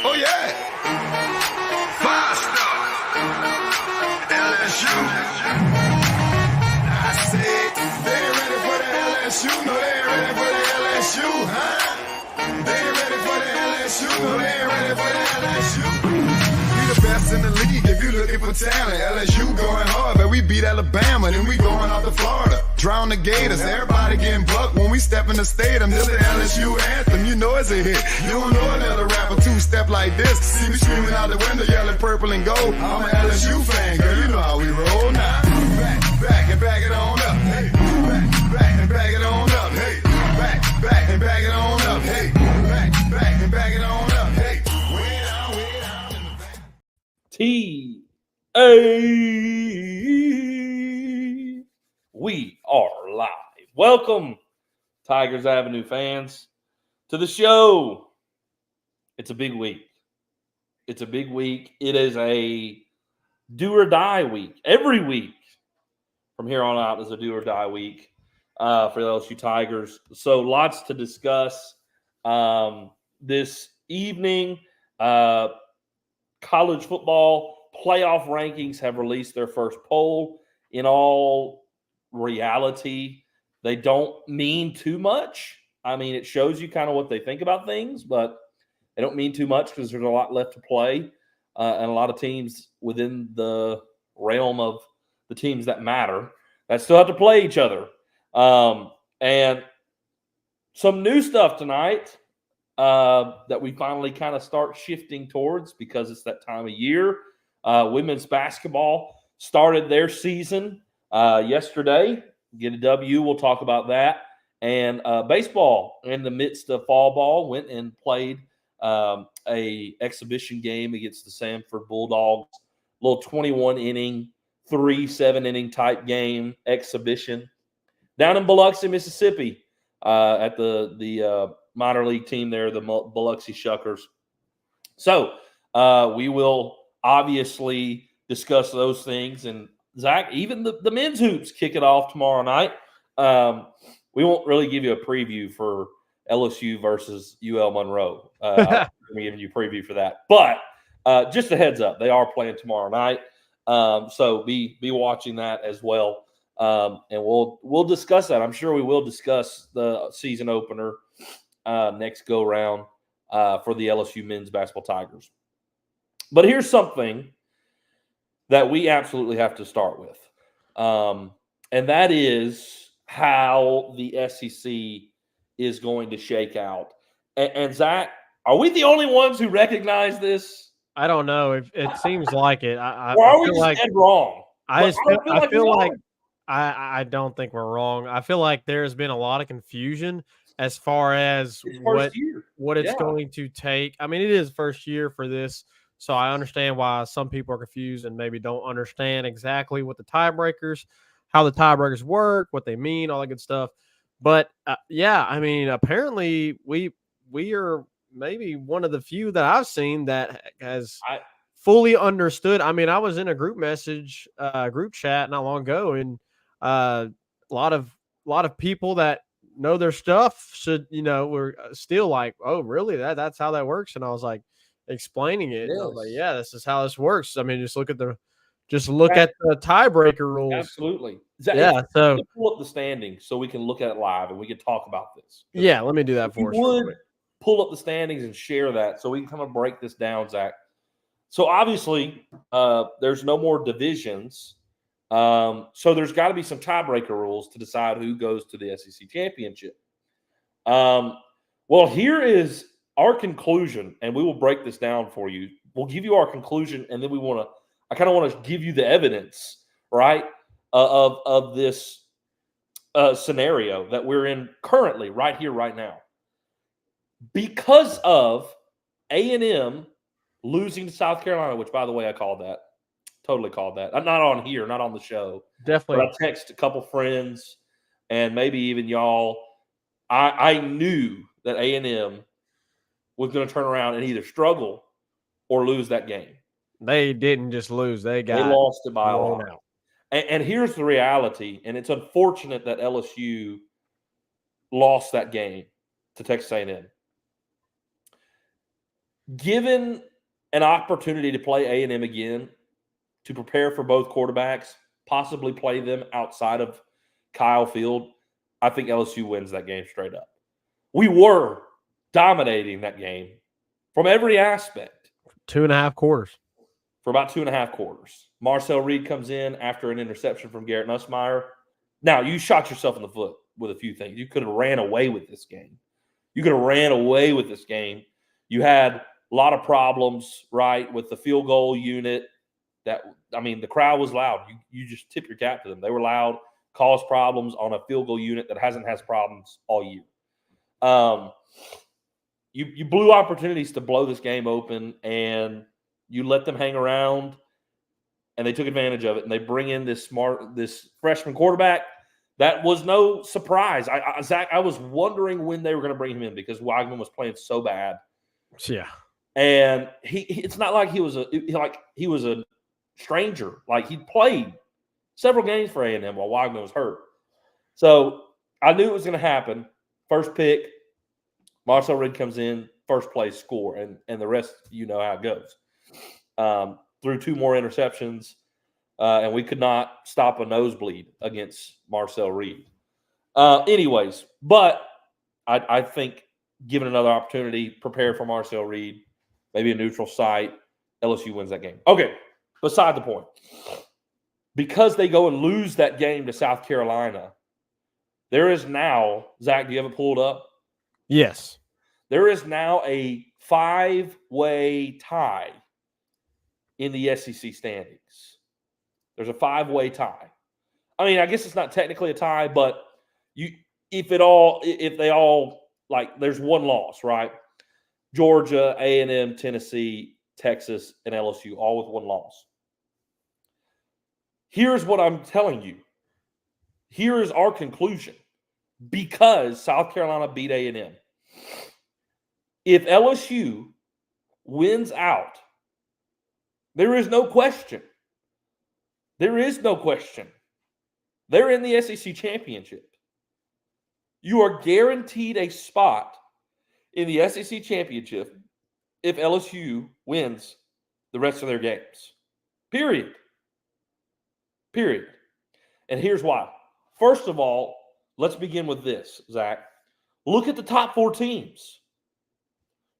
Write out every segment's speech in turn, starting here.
Oh, yeah. Five-star. LSU. I said, they ain't ready for the LSU. No, they ain't ready for the LSU, huh? They ain't ready for the LSU. No, they ain't ready for the LSU. We the best in the league if you looking for talent. LSU going hard, but we beat Alabama, then we going out to Florida. Drown the Gators, everybody getting bucked when we step in the stadium. This the LSU anthem, you know it's a hit. You don't know another rapper two-step like this. See me screaming out the window, yelling purple and gold. I'm an LSU fan, girl, you know how we roll now. Back and back it on up. Hey, back and back it on up. Hey, back and back it on up. Hey, back and back it on up. Hey, way down in the back. We are live. Welcome, Tigers Avenue fans, to the show. It's a big week. It is a do or die week. Every week from here on out is a do or die week for the LSU Tigers. So lots to discuss this evening. College football playoff rankings have released their first poll. In all reality, they don't mean too much. I mean, it shows you kind of what they think about things, but they don't mean too much because there's a lot left to play and a lot of teams within the realm of the teams that matter that still have to play each other. And some new stuff tonight that we finally kind of start shifting towards because it's that time of year. Women's basketball started their season yesterday. Get a W. We'll talk about that. And baseball, in the midst of fall ball, went and played a exhibition game against the Samford Bulldogs. Little 21-inning, 7-inning type game exhibition down in Biloxi, Mississippi, at the minor league team there, the Biloxi Shuckers. So we will obviously discuss those things. And Zach, even the men's hoops kick it off tomorrow night. We won't really give you a preview for LSU versus UL Monroe. I'm giving you a preview for that. But just a heads up, they are playing tomorrow night. So be watching that as well. And we'll discuss that. I'm sure we will discuss the season opener next go round for the LSU men's basketball Tigers. But here's something that we absolutely have to start with, and that is how the SEC is going to shake out. And Zach, are we the only ones who recognize this? I don't know. It seems like it. Or are we just dead wrong? I feel like I don't think we're wrong. I feel like there's been a lot of confusion as far as what it's going to take. I mean, it is first year for this, so I understand why some people are confused and maybe don't understand exactly what how the tiebreakers work, what they mean, all that good stuff. But yeah, I mean, apparently we are maybe one of the few that I've seen that has fully understood. I mean, I was in a group chat not long ago, and a lot of people that know their stuff were still like, oh, really? That's how that works? And I was like explaining it. Yes. I was like, yeah, this is how this works. I mean, just look at the tiebreaker rules. Absolutely. Yeah. So pull up the standings so we can look at it live and we can talk about this. Yeah, let me do that for us. Pull up the standings and share that so we can kind of break this down, Zach. So obviously, there's no more divisions. So there's got to be some tiebreaker rules to decide who goes to the SEC championship. Well, here is our conclusion, and we will break this down for you. We'll give you our conclusion, and then I kind of want to give you the evidence, right, of this scenario that we're in currently, right here, right now. Because of A&M losing to South Carolina, which, by the way, I called that. Totally called that. I'm not on here, not on the show. Definitely. But I text a couple friends and maybe even y'all. I knew that A&M was going to turn around and either struggle or lose that game. They didn't just lose. They lost it by a lot. And here's the reality, and it's unfortunate that LSU lost that game to Texas A&M. given an opportunity to play A&M again, to prepare for both quarterbacks, possibly play them outside of Kyle Field, I think LSU wins that game straight up. We were dominating that game from every aspect. 2.5 quarters. For about 2.5 quarters. Marcel Reed comes in after an interception from Garrett Nussmeier. Now, you shot yourself in the foot with a few things. You could have ran away with this game. You had a lot of problems, right, with the field goal unit. The crowd was loud. You just tip your cap to them. They were loud, caused problems on a field goal unit that hasn't had problems all year. You blew opportunities to blow this game open, and you let them hang around, and they took advantage of it. And they bring in this freshman quarterback. That was no surprise. Zach, I was wondering when they were going to bring him in because Weigman was playing so bad. Yeah, and it's not like he was a stranger. Like, he played several games for A&M while Weigman was hurt. So I knew it was going to happen. First pick, Marcel Reed comes in, first play, score, and the rest, you know how it goes. Threw 2 more interceptions, and we could not stop a nosebleed against Marcel Reed. Anyways, but I think given another opportunity, prepare for Marcel Reed, maybe a neutral site, LSU wins that game. Okay, beside the point. Because they go and lose that game to South Carolina, there is now, Zach, do you have it pulled up? Yes. There is now a 5-way tie in the SEC standings. There's a 5-way tie. I mean, I guess it's not technically a tie, but if they all, like, there's one loss, right? Georgia, A&M, Tennessee, Texas, and LSU, all with one loss. Here's what I'm telling you. Here is our conclusion. Because South Carolina beat A&M. If LSU wins out, there is no question. There is no question. They're in the SEC championship. You are guaranteed a spot in the SEC championship if LSU wins the rest of their games. Period. And here's why. First of all, let's begin with this, Zach. Look at the top 4 teams.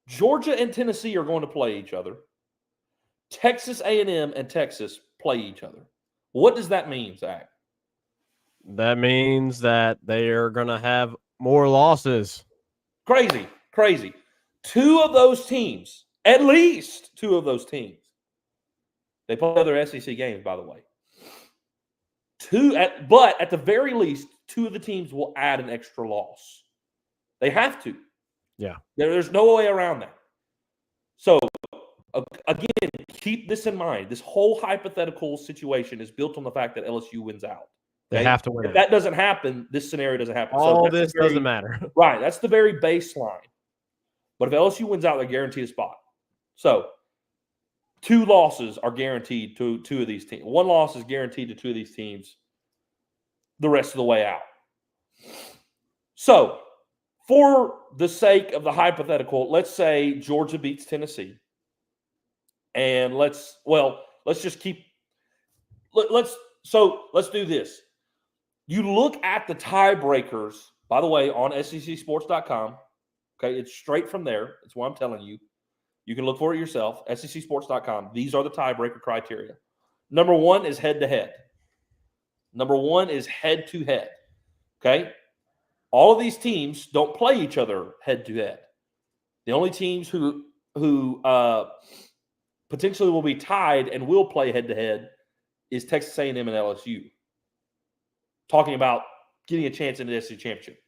Georgia and Tennessee are going to play each other. Texas A&M and Texas play each other. What does that mean, Zach? That means that they are going to have more losses. Crazy. 2 of those teams, at least 2 of those teams, they play other SEC games, by the way. But at the very least, 2 of the teams will add an extra loss. They have to. Yeah. There's no way around that. So, again, keep this in mind. This whole hypothetical situation is built on the fact that LSU wins out. Okay? They have to win. If that doesn't happen, this scenario doesn't happen. All this doesn't matter. Right. That's the very baseline. But if LSU wins out, they're guaranteed a spot. So, 2 losses are guaranteed to 2 of these teams. 1 loss is guaranteed to 2 of these teams the rest of the way out. So, for the sake of the hypothetical, let's say Georgia beats Tennessee. And let's do this. You look at the tiebreakers, by the way, on SECsports.com. Okay, it's straight from there. That's what I'm telling you. You can look for it yourself, SECsports.com. These are the tiebreaker criteria. Number 1 is head-to-head. Number 1 is head-to-head. Okay? All of these teams don't play each other head-to-head. The only teams who potentially will be tied and will play head-to-head is Texas A&M and LSU. Talking about getting a chance in the SEC championship.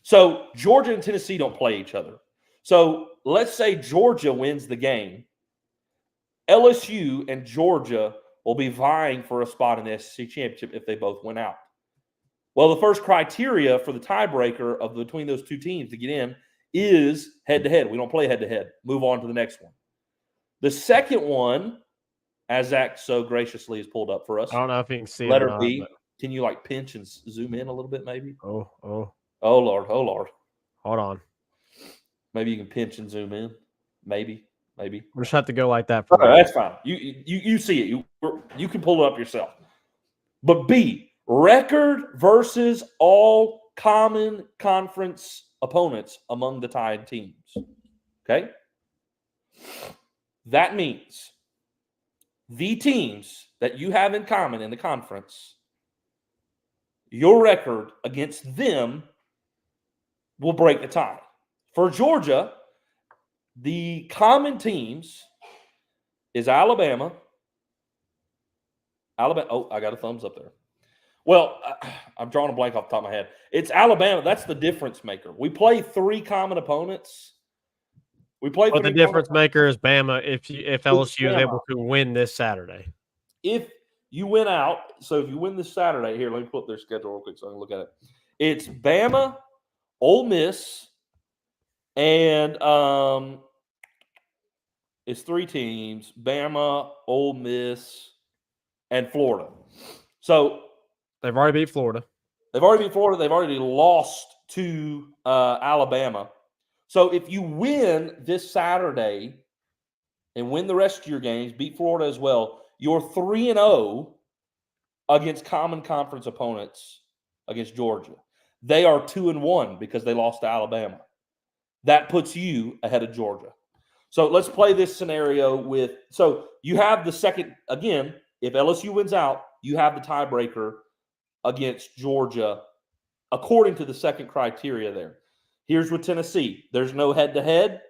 So Georgia and Tennessee don't play each other. So let's say Georgia wins the game. LSU and Georgia will be vying for a spot in the SEC championship if they both win out. Well, the first criteria for the tiebreaker between those 2 teams to get in is head-to-head. We don't play head-to-head. Move on to the next one. The second one, as Zach so graciously has pulled up for us. I don't know if you can see letter it or not, B. but... Can you pinch and zoom in a little bit, maybe? Oh, Lord. Hold on. Maybe you can pinch and zoom in. Maybe. maybe. We'll just have to go like that for Okay, that's fine. You see it. You can pull it up yourself. But B, record versus all common conference opponents among the tied teams. Okay? That means the teams that you have in common in the conference, your record against them will break the tie. For Georgia, the common teams is Alabama. Oh, I got a thumbs up there. Well, I'm drawing a blank off the top of my head. It's Alabama. That's the difference maker. We play 3 common opponents. But the difference maker is Bama if LSU is able to win this Saturday. If you win out, so if you win this Saturday, here, let me pull up their schedule real quick so I can look at it. It's Bama, Ole Miss, and it's 3 teams: Bama, Ole Miss, and Florida. So they've already beat Florida. They've already lost to Alabama. So if you win this Saturday and win the rest of your games, beat Florida as well, you're 3-0 against common conference opponents against Georgia. They are 2-1 because they lost to Alabama. That puts you ahead of Georgia. So let's play this scenario with – so you have the second – again, if LSU wins out, you have the tiebreaker against Georgia according to the second criteria there. Here's with Tennessee. There's no head-to-head,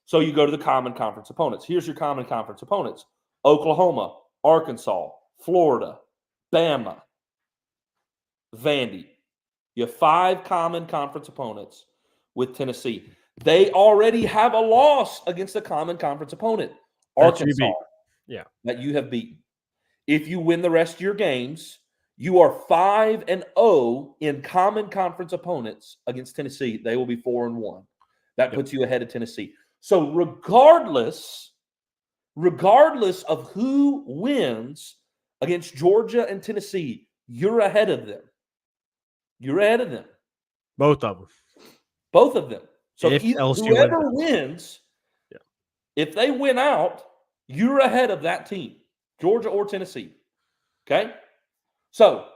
so you go to the common conference opponents. Here's your common conference opponents: Oklahoma, Arkansas, Florida, Bama, Vandy. You have 5 common conference opponents with Tennessee. They already have a loss against a common conference opponent, Arkansas, that you have beaten. If you win the rest of your games, you are 5-0 in common conference opponents against Tennessee. They will be 4-1. That puts you ahead of Tennessee. So regardless of who wins against Georgia and Tennessee, you're ahead of them. You're ahead of them. Both of them. So whoever wins, if they win out, you're ahead of that team, Georgia or Tennessee. Okay? So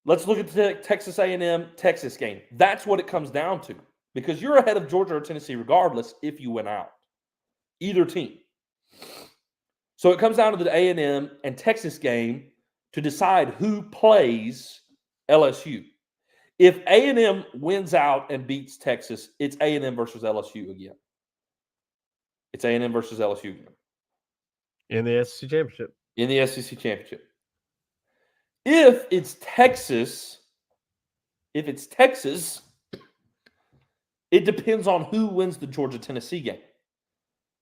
let's look at the Texas A&M Texas game. That's what it comes down to, because you're ahead of Georgia or Tennessee regardless if you win out. Either team. So it comes down to the A&M and Texas game to decide who plays LSU. If A&M wins out and beats Texas, it's A&M versus LSU again. It's A&M versus LSU again. In the SEC Championship. If it's Texas, it depends on who wins the Georgia-Tennessee game.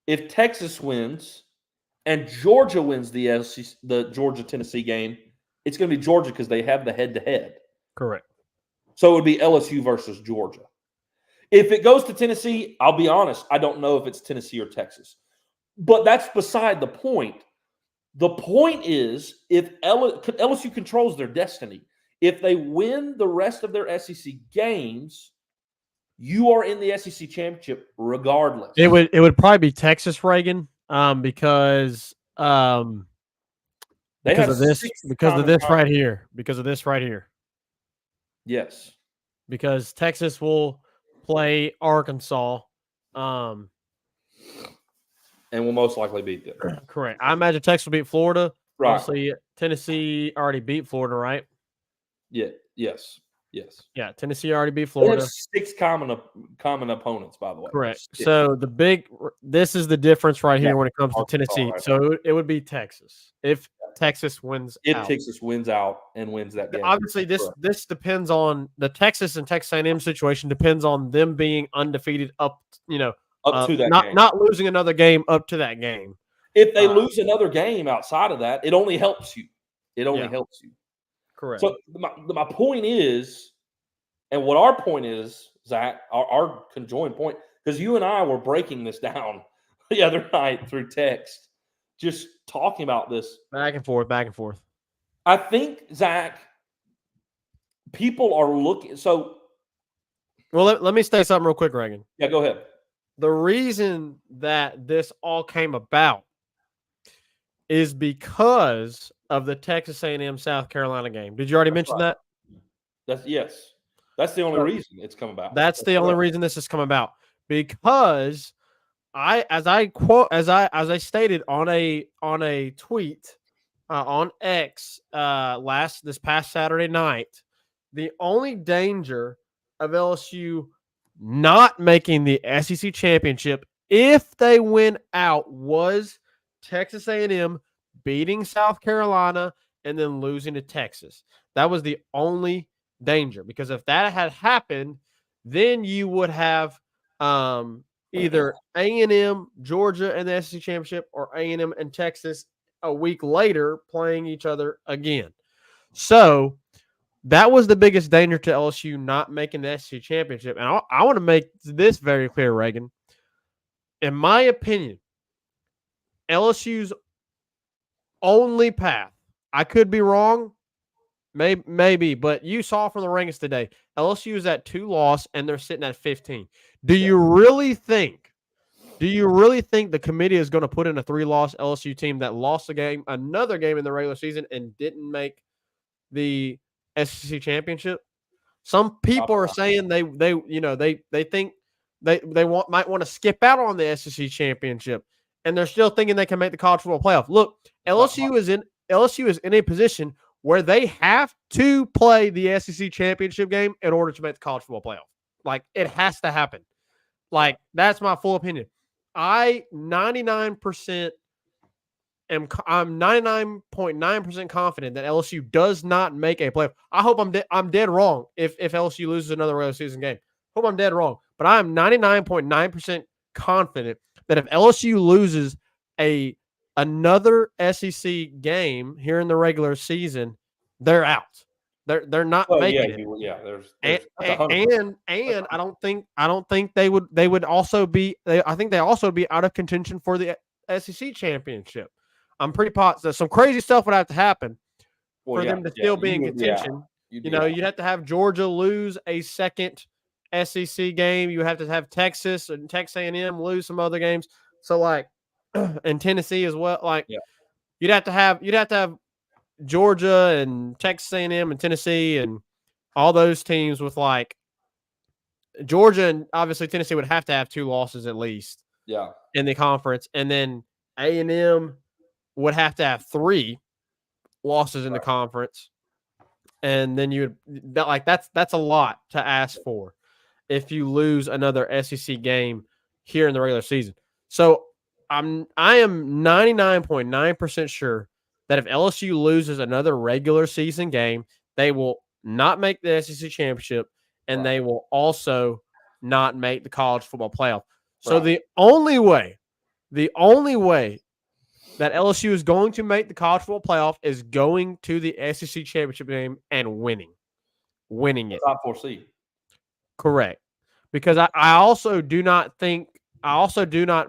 If Texas wins and Georgia wins the Georgia-Tennessee game, it's going to be Georgia because they have the head-to-head. Correct. So it would be LSU versus Georgia. If it goes to Tennessee, I'll be honest, I don't know if it's Tennessee or Texas. But that's beside the point. The point is, if LSU controls their destiny, if they win the rest of their SEC games, you are in the SEC championship regardless. It would probably be Texas, Reagan, because of this right here. Yes. Because Texas will play Arkansas. And will most likely beat them. Correct. I imagine Texas will beat Florida. Right. Obviously, Tennessee already beat Florida, right? Yeah. Yes. Yeah, Tennessee already beat Florida. 6 common opponents, by the way. Correct. So this is the difference right here when it comes to Tennessee. Right. So it would be Texas if Texas wins out. Texas wins out and wins that game. Obviously, this depends on the Texas and Texas A&M situation. Depends on them being undefeated up to that game. Not losing another game up to that game. If they lose another game outside of that, it only helps you. Helps you. Correct. So my point is, and what our point is, Zach, our conjoined point, because you and I were breaking this down the other night through text, just talking about this. Back and forth. I think, Zach, people are looking. So, well, let me say something real quick, Reagan. Yeah, go ahead. the reason that this all came about is because of the Texas A&M South Carolina game. Did you already mention that? Yes. That's the only reason it's come about. That's the only reason this has come about, because as I stated on a tweet on X this past Saturday night, the only danger of LSU not making the SEC championship if they win out was Texas A&M beating South Carolina and then losing to Texas. That was the only danger, because if that had happened, then you would have either A&M, Georgia, and the SEC championship, or A&M and Texas a week later playing each other again. So that was the biggest danger to LSU not making the SEC championship. And I want to make this very clear, Reagan. In my opinion, LSU's only path, I could be wrong, maybe, but you saw from the rankings today, LSU is at 2 loss and they're sitting at 15. Do you really think the committee is going to put in a 3-loss LSU team that lost another game in the regular season and didn't make the SEC championship? Some people are saying they think might want to skip out on the SEC championship, and they're still thinking they can make the college football playoff. Look, LSU is in a position where they have to play the SEC championship game in order to make the college football playoff. Like, it has to happen. Like, that's my full opinion. I'm 99.9% confident that LSU does not make a playoff. I hope I'm dead wrong if LSU loses another regular season game. Hope I'm dead wrong. But I am 99.9% confident that if LSU loses another SEC game here in the regular season, they're out. They're not making it. Yeah, and I don't think they would also be. I think they also would be out of contention for the SEC championship. I'm pretty positive some crazy stuff would have to happen for them to still be in contention. You'd have to have Georgia lose a second SEC game. You have to have Texas and Texas A&M lose some other games. So and Tennessee as well. You'd have to have Georgia and Texas A&M and Tennessee and all those teams with Georgia and obviously Tennessee would have to have 2 losses at least. Yeah. In the conference, and then A&M would have to have 3 losses in the conference, and then that's a lot to ask for if you lose another SEC game here in the regular season. So I am 99.9% sure that if LSU loses another regular season game, they will not make the SEC championship, and they will also not make the college football playoff. So the only way that LSU is going to make the college football playoff is going to the SEC championship game and winning it. Top 4 seed. Correct. Because I also do not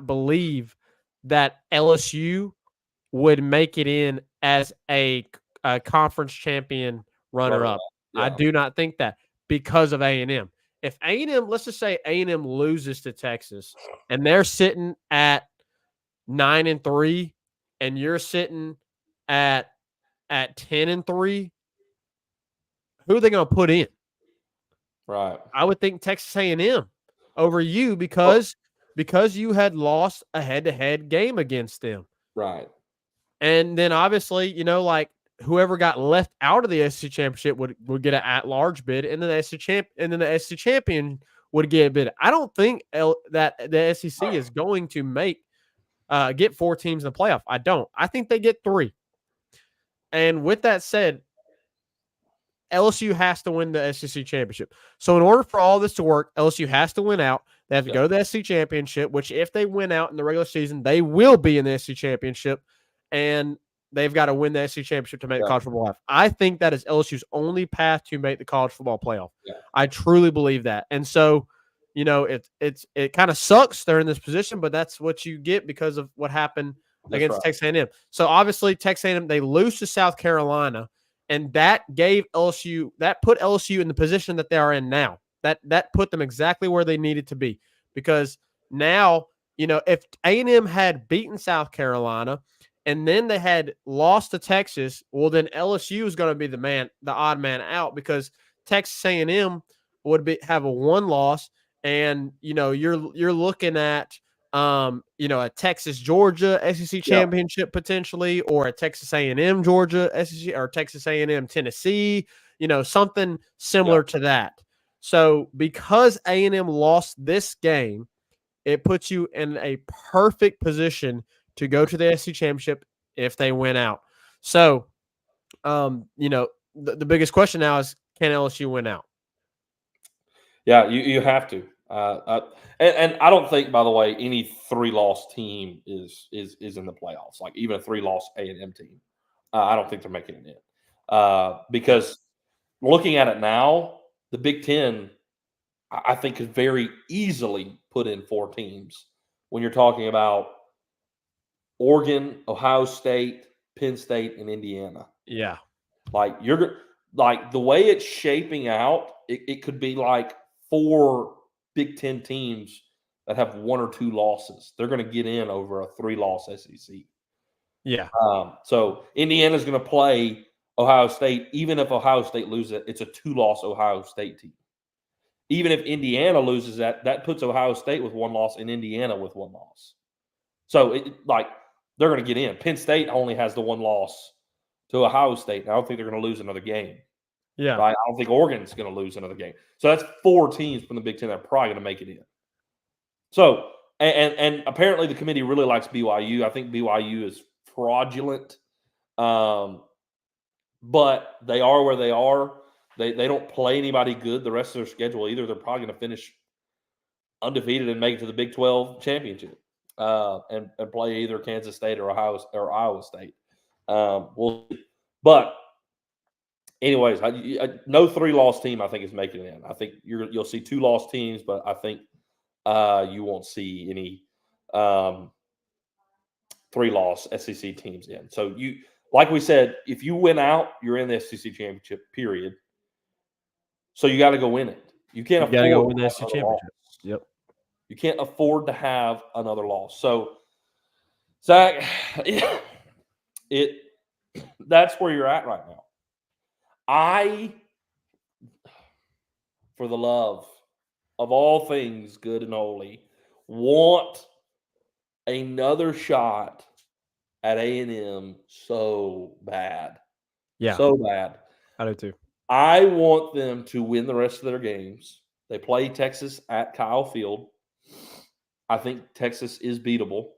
believe that LSU would make it in as a conference champion runner-up. Yeah. I do not think that because of A&M. If A&M, let's just say A&M loses to Texas and they're sitting at 9-3 and you're sitting at 10-3, who are they going to put in? Right. I would think Texas A&M over you because you had lost a head-to-head game against them. Right. And then obviously, whoever got left out of the SEC championship would get an at-large bid, and then the SEC champion would get a bid. I don't think that the SEC is going to get 4 teams in the playoff. I don't. I think they get 3. And with that said, LSU has to win the SEC championship. So in order for all this to work, LSU has to win out. They have to go to the SEC championship, which if they win out in the regular season, they will be in the SEC championship. And they've got to win the SEC championship to make the college football playoff. I think that is LSU's only path to make the college football playoff. Yeah. I truly believe that. And so, it kind of sucks they're in this position, but that's what you get because of what happened against Texas A&M. So obviously Texas A&M, they lose to South Carolina, and that put LSU in the position that they are in now. That put them exactly where they needed to be, because now, if A&M had beaten South Carolina and then they had lost to Texas, well, then LSU is going to be the odd man out, because Texas A&M would have a one loss, and you're looking at a Texas Georgia SEC championship potentially, or a Texas A&M Georgia SEC, or Texas A&M Tennessee, something similar to that. So because A&M lost this game, it puts you in a perfect position to go to the SEC championship if they win out. So, the biggest question now is, can LSU win out? Yeah, you have to. And I don't think, by the way, any 3-loss team is in the playoffs. Like even a 3-loss A&M team, I don't think they're making it in. Because looking at it now, the Big Ten, I think, could very easily put in 4 teams when you're talking about Oregon, Ohio State, Penn State, and Indiana. Yeah. Like the way it's shaping out, it could be like 4 Big Ten teams that have 1 or 2 losses. They're going to get in over a 3-loss SEC. Yeah. So Indiana's going to play Ohio State. Even if Ohio State loses it, it's a 2-loss Ohio State team. Even if Indiana loses that puts Ohio State with 1 loss and Indiana with 1 loss. So they're going to get in. Penn State only has the 1 loss to Ohio State. And I don't think they're going to lose another game. Yeah. Right? I don't think Oregon's going to lose another game. So that's 4 teams from the Big Ten that are probably going to make it in. So, and apparently the committee really likes BYU. I think BYU is fraudulent. But they are where they are. They don't play anybody good the rest of their schedule either. They're probably going to finish undefeated and make it to the Big 12 championship and play either Kansas State or Iowa State. But anyways, no 3-loss team I think is making it in. I think you'll see 2-loss teams, but I think you won't see any 3-loss SEC teams in. So like we said, if you win out, you're in the SEC championship. Period. So you got to go win it. You can't afford to win the SEC championship. Yep. You can't afford to have another loss. So, Zach, that's where you're at right now. I, for the love of all things good and holy, want another shot at A&M so bad. Yeah. So bad. I do too. I want them to win the rest of their games. They play Texas at Kyle Field. I think Texas is beatable.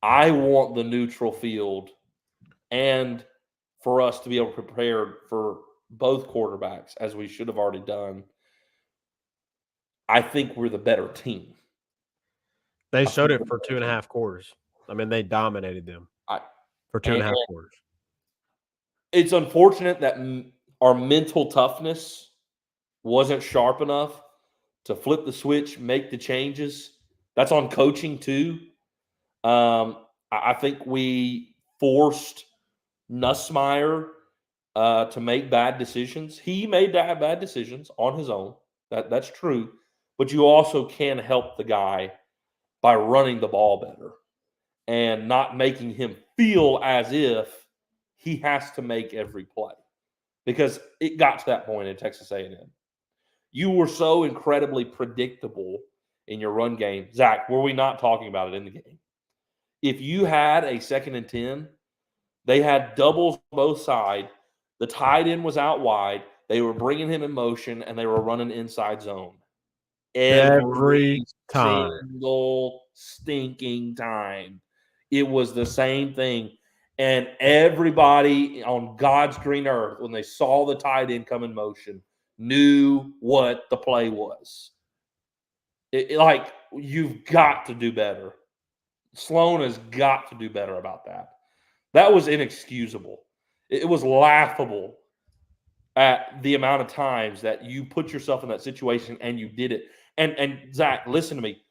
I want the neutral field and for us to be able to prepare for both quarterbacks, as we should have already done. I think we're the better team. They showed it for 2.5 quarters. I mean, they dominated them for 2.5 quarters. It's unfortunate that our mental toughness wasn't sharp enough to flip the switch, make the changes. That's on coaching too. I think we forced Nussmeier to make bad decisions. He made bad decisions on his own. That's true. But you also can help the guy by running the ball better and not making him feel as if he has to make every play. Because it got to that point in Texas A&M. You were so incredibly predictable in your run game. Zach, were we not talking about it in the game? If you had a 2nd and 10, they had doubles both sides. The tight end was out wide. They were bringing him in motion, and they were running inside zone. Every time. Single stinking time. It was the same thing. And everybody on God's green earth, when they saw the tight end come in motion, knew what the play was. You've got to do better. Sloan has got to do better about that. That was inexcusable. It was laughable at the amount of times that you put yourself in that situation and you did it. And Zach, listen to me.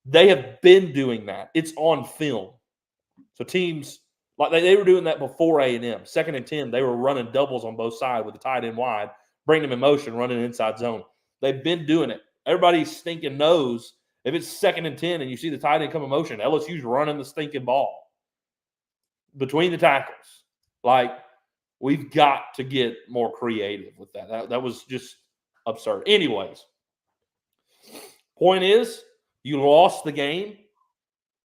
They have been doing that. It's on film. So teams, like they were doing that before A&M. 2nd and 10, they were running doubles on both sides with the tight end wide, bring them in motion, running inside zone. They've been doing it. Everybody stinking knows If it's 2nd and 10 and you see the tight end come in motion, LSU's running the stinking ball between the tackles. Like, we've got to get more creative with that. That was just absurd. Anyways, point is, you lost the game.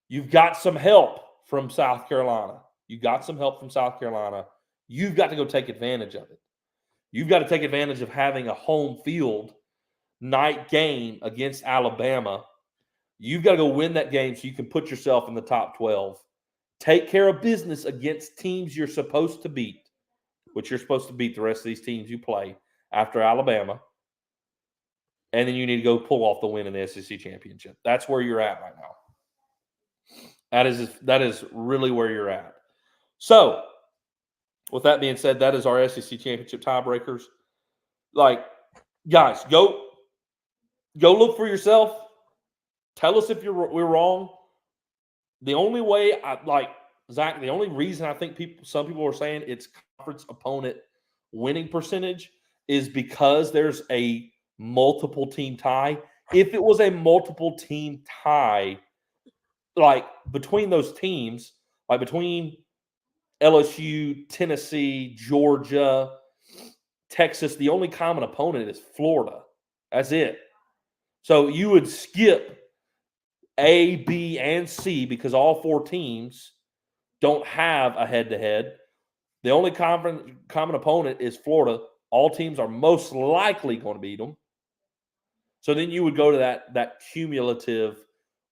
You've got some help from South Carolina. You've got to go take advantage of it. You've got to take advantage of having a home field night game against Alabama. You've got to go win that game so you can put yourself in the top 12. Take care of business against teams you're supposed to beat, which you're supposed to beat the rest of these teams you play after Alabama. And then you need to go pull off the win in the SEC championship. That's where you're at right now. That is really where you're at. So, with that being said, that is our SEC championship tiebreakers. Like, guys, go look for yourself. Tell us if we're wrong. The only way Zach, the only reason I think some people are saying it's conference opponent winning percentage is because there's a multiple team tie. If it was a multiple team tie, like between those teams, like between LSU, Tennessee, Georgia, Texas, the only common opponent is Florida. That's it. So you would skip A, B, and C because all 4 teams don't have a head-to-head. The only common opponent is Florida. All teams are most likely going to beat them. So then you would go to that cumulative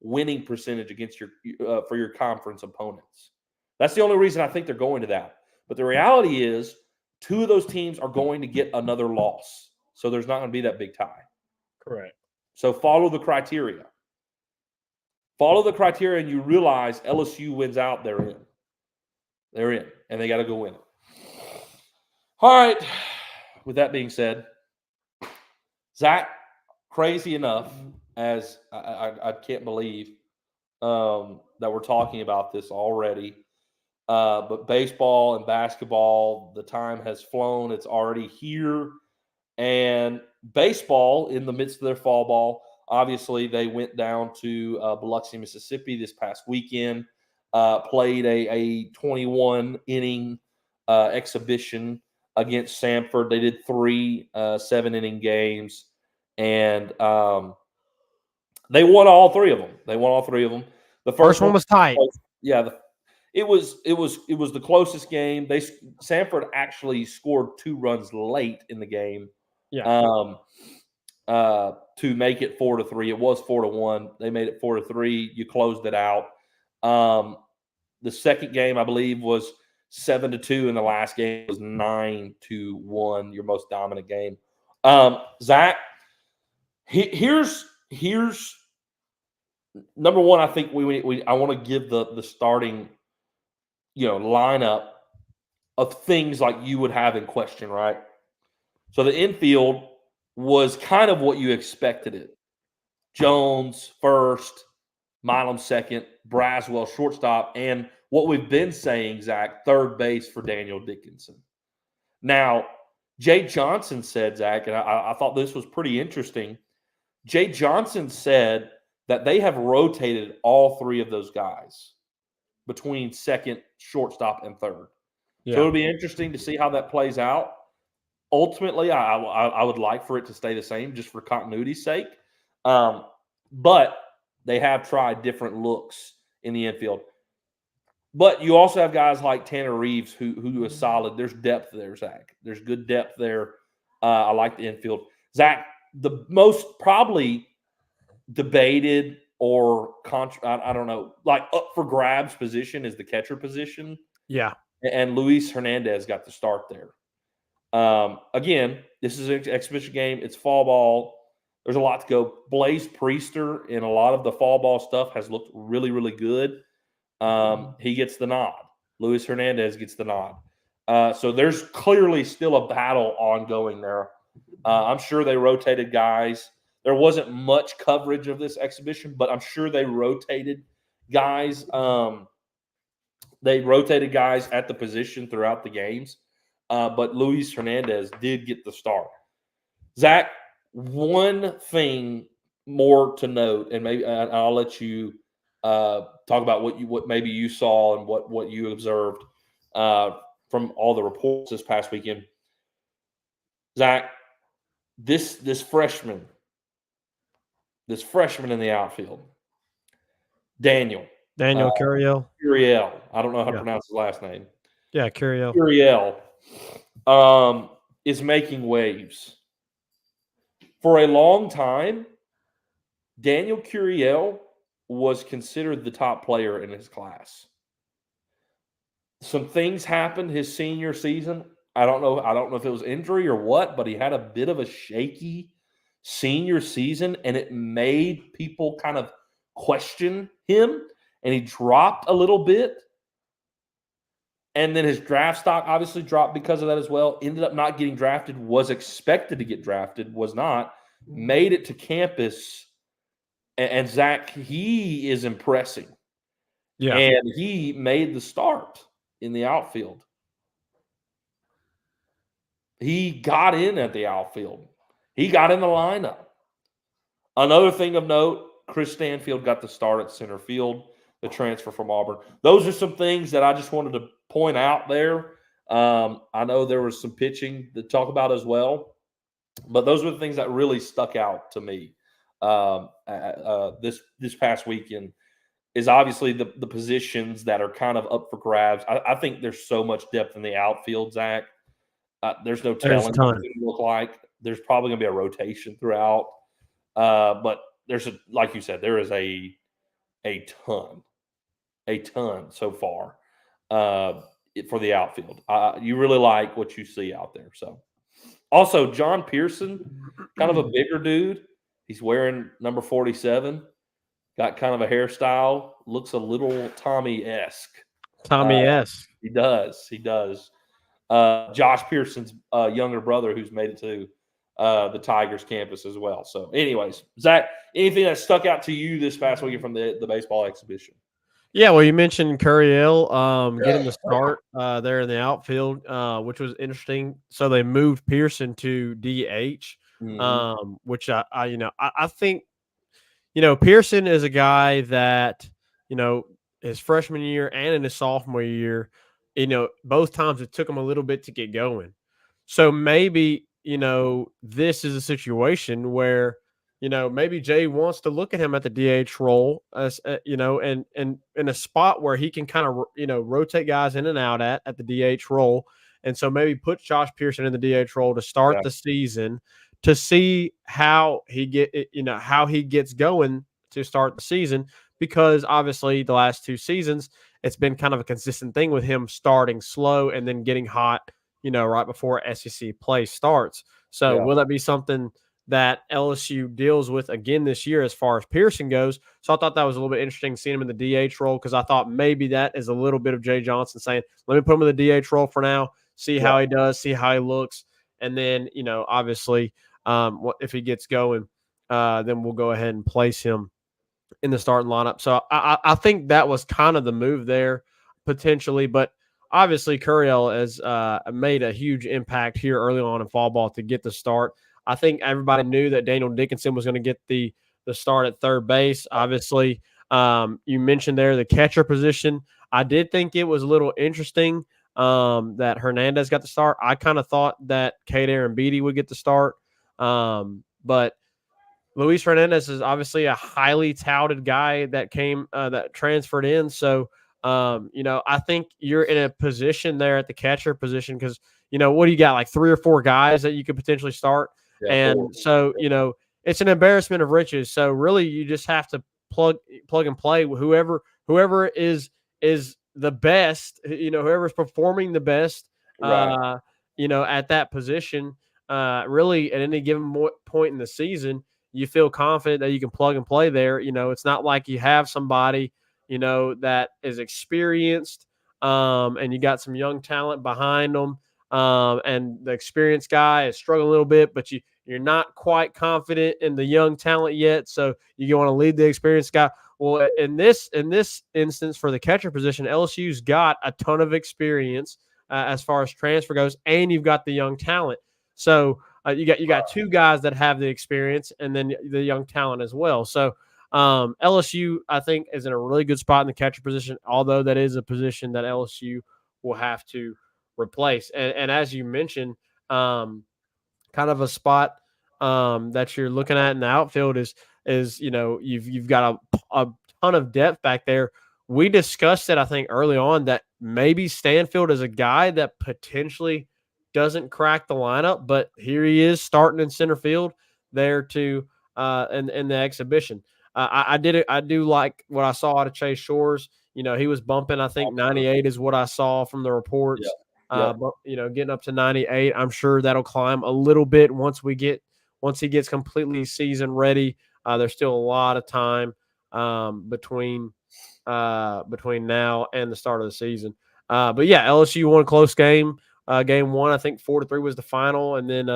winning percentage against for your conference opponents. That's the only reason I think they're going to that. But the reality is 2 of those teams are going to get another loss. So there's not going to be that big tie. Correct. So follow the criteria. Follow the criteria and you realize LSU wins out, they're in. They're in, and they got to go win it. All right. With that being said, Zach, crazy enough, as I can't believe that we're talking about this already. But baseball and basketball, the time has flown. It's already here. And baseball, in the midst of their fall ball, obviously they went down to Biloxi, Mississippi this past weekend, played a 21-inning exhibition against Samford. They did 3 7-inning games, and they won all 3 of them. The first one was tight. Yeah, it was the closest game. Samford actually scored 2 runs late in the game. Yeah. To make it 4-3. It was 4-1. They made it 4-3. You closed it out. The second game, I believe, was 7-2, and the last game was 9-1. Your most dominant game. Zach, here's number one. I think I want to give the starting, lineup of things like you would have in question, right? So the infield was kind of what you expected it. Jones first, Milam second, Braswell shortstop, and what we've been saying, Zach, third base for Daniel Dickinson. Now, Jay Johnson said, Zach, and I thought this was pretty interesting. Jay Johnson said that they have rotated all 3 of those guys between second, shortstop, and third. Yeah. So it'll be interesting to see how that plays out. Ultimately, I would like for it to stay the same just for continuity's sake. But they have tried different looks in the infield. But you also have guys like Tanner Reeves who is solid. There's depth there, Zach. There's good depth there. I like the infield. Zach, the most probably debated or I don't know, like up for grabs position is the catcher position. Yeah. And Luis Hernandez got the start there. Again, this is an exhibition game. It's fall ball. There's a lot to go. Blaze Priester in a lot of the fall ball stuff has looked really, really good. He gets the nod. Luis Hernandez gets the nod. So there's clearly still a battle ongoing there. I'm sure they rotated guys. There wasn't much coverage of this exhibition, but I'm sure they rotated guys. They rotated guys at the position throughout the games. But Luis Hernandez did get the start. Zach, one thing more to note, and maybe I'll let you talk about what maybe you saw and what you observed from all the reports this past weekend. Zach, this freshman in the outfield, Daniel Curiel. Curiel. I don't know how to pronounce his last name. Yeah, Curiel. Curiel is making waves. For a long time, Daniel Curiel was considered the top player in his class. Some things happened his senior season. I don't know if it was injury or what, but he had a bit of a shaky senior season, and it made people kind of question him, and he dropped a little bit. And then his draft stock obviously dropped because of that as well. Ended up not getting drafted, was expected to get drafted, was not. Made it to campus. And Zach, he is impressing. Yeah. And he made the start in the outfield. He got in at the outfield. He got in the lineup. Another thing of note, Chris Stanfield got the start at center field, the transfer from Auburn. Those are some things that I just wanted to point out there. I know there was some pitching to talk about as well, but those were the things that really stuck out to me this past weekend. Is obviously the positions that are kind of up for grabs. I think there's so much depth in the outfield, Zach. There's no telling what it's going to look like. There's probably going to be a rotation throughout, but like you said, there is a ton so far for the outfield. You really like what you see out there. So, also John Pearson, kind of a bigger dude. He's wearing number 47. Got kind of a hairstyle. Looks a little Tommy-esque. Tommy-esque. He does. Josh Pearson's younger brother, who's made it to the Tigers campus as well. So, anyways, Zach, anything that stuck out to you this past weekend from the baseball exhibition? Yeah, well, you mentioned Curiel getting the start there in the outfield, which was interesting. So they moved Pearson to DH, which I think, Pearson is a guy that, his freshman year and in his sophomore year, both times it took him a little bit to get going. So maybe, this is a situation where, maybe Jay wants to look at him at the DH role, as and in a spot where he can kind of, rotate guys in and out at the DH role. And so maybe put Josh Pearson in the DH role to start the season, to see how he gets going to start the season, because obviously the last two seasons it's been kind of a consistent thing with him starting slow and then getting hot, right before SEC play starts. So will that be something that LSU deals with again this year as far as Pearson goes? So I thought that was a little bit interesting seeing him in the DH role, because I thought maybe that is a little bit of Jay Johnson saying, let me put him in the DH role for now, see how he does, see how he looks. And then, obviously, if he gets going, then we'll go ahead and place him in the starting lineup. So I think that was kind of the move there potentially. But obviously, Curiel has made a huge impact here early on in fall ball to get the start. I think everybody knew that Daniel Dickinson was going to get the start at third base. Obviously, you mentioned there the catcher position. I did think it was a little interesting that Hernandez got the start. I kind of thought that Cade Beatty would get the start. But Luis Hernandez is obviously a highly touted guy that that transferred in. So, I think you're in a position there at the catcher position because, what do you got? Like 3 or 4 guys that you could potentially start. Yeah, and so, it's an embarrassment of riches. So really you just have to plug and play with whoever is the best, whoever's performing the best, right. At that position, really at any given point in the season, you feel confident that you can plug and play there. It's not like you have somebody, that is experienced, and you got some young talent behind them. And the experienced guy is struggling a little bit, but you're not quite confident in the young talent yet. So you want to lead the experienced guy. Well, in this instance for the catcher position, LSU's got a ton of experience as far as transfer goes, and you've got the young talent. So you got two guys that have the experience, and then the young talent as well. So LSU, I think, is in a really good spot in the catcher position, although that is a position that LSU will have to replace. And as you mentioned, kind of a spot that you're looking at in the outfield is you've got a ton of depth back there. We discussed it, I think, early on that maybe Stanfield is a guy that potentially doesn't crack the lineup, but here he is starting in center field there to in the exhibition. I do like what I saw out of Chase Shores. He was bumping. I think 98 is what I saw from the reports. But getting up to 98, I'm sure that'll climb a little bit once he gets completely season ready. There's still a lot of time between now and the start of the season. But yeah, LSU won a close game. Game one, I think 4-3 was the final, and then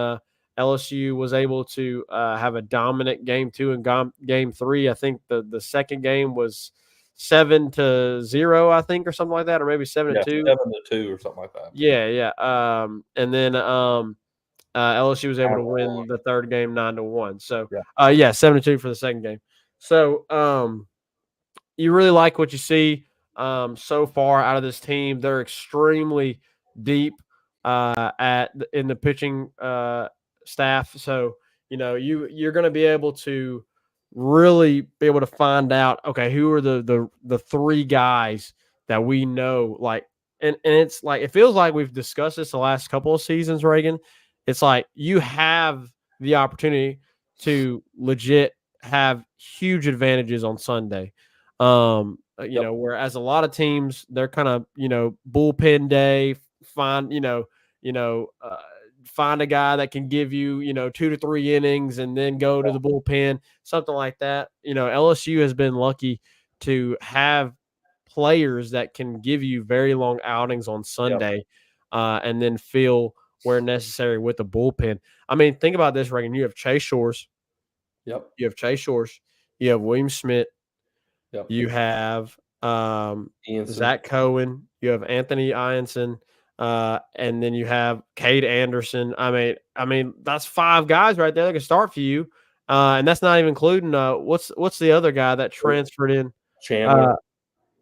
LSU was able to have a dominant game two and game three. I think the second game was 7-0, I think, or something like that, or maybe 7-2. 7-2 or something like that. Yeah. And then LSU was able to win the third game 9-1. So 7-2 for the second game. So you really like what you see so far out of this team. They're extremely deep in the pitching staff. So you're going to be able to really be able to find out, okay, who are the three guys that we know, like, and it's like, it feels like we've discussed this the last couple of seasons, Reagan. It's like you have the opportunity to legit have huge advantages on Sunday. Whereas a lot of teams, they're kind of, bullpen day, find a guy that can give you, 2 to 3 innings and then go to the bullpen, something like that. LSU has been lucky to have players that can give you very long outings on Sunday and then fill where necessary with the bullpen. I mean, think about this, Reagan. You have Chase Shores. Yep. You have Chase Shores. You have William Schmidt. Yep. You have Zach Cohen. You have Anthony Ianson. And then you have Cade Anderson. I mean, that's 5 guys right there that can start for you. And that's not even including what's the other guy that transferred in? Chandler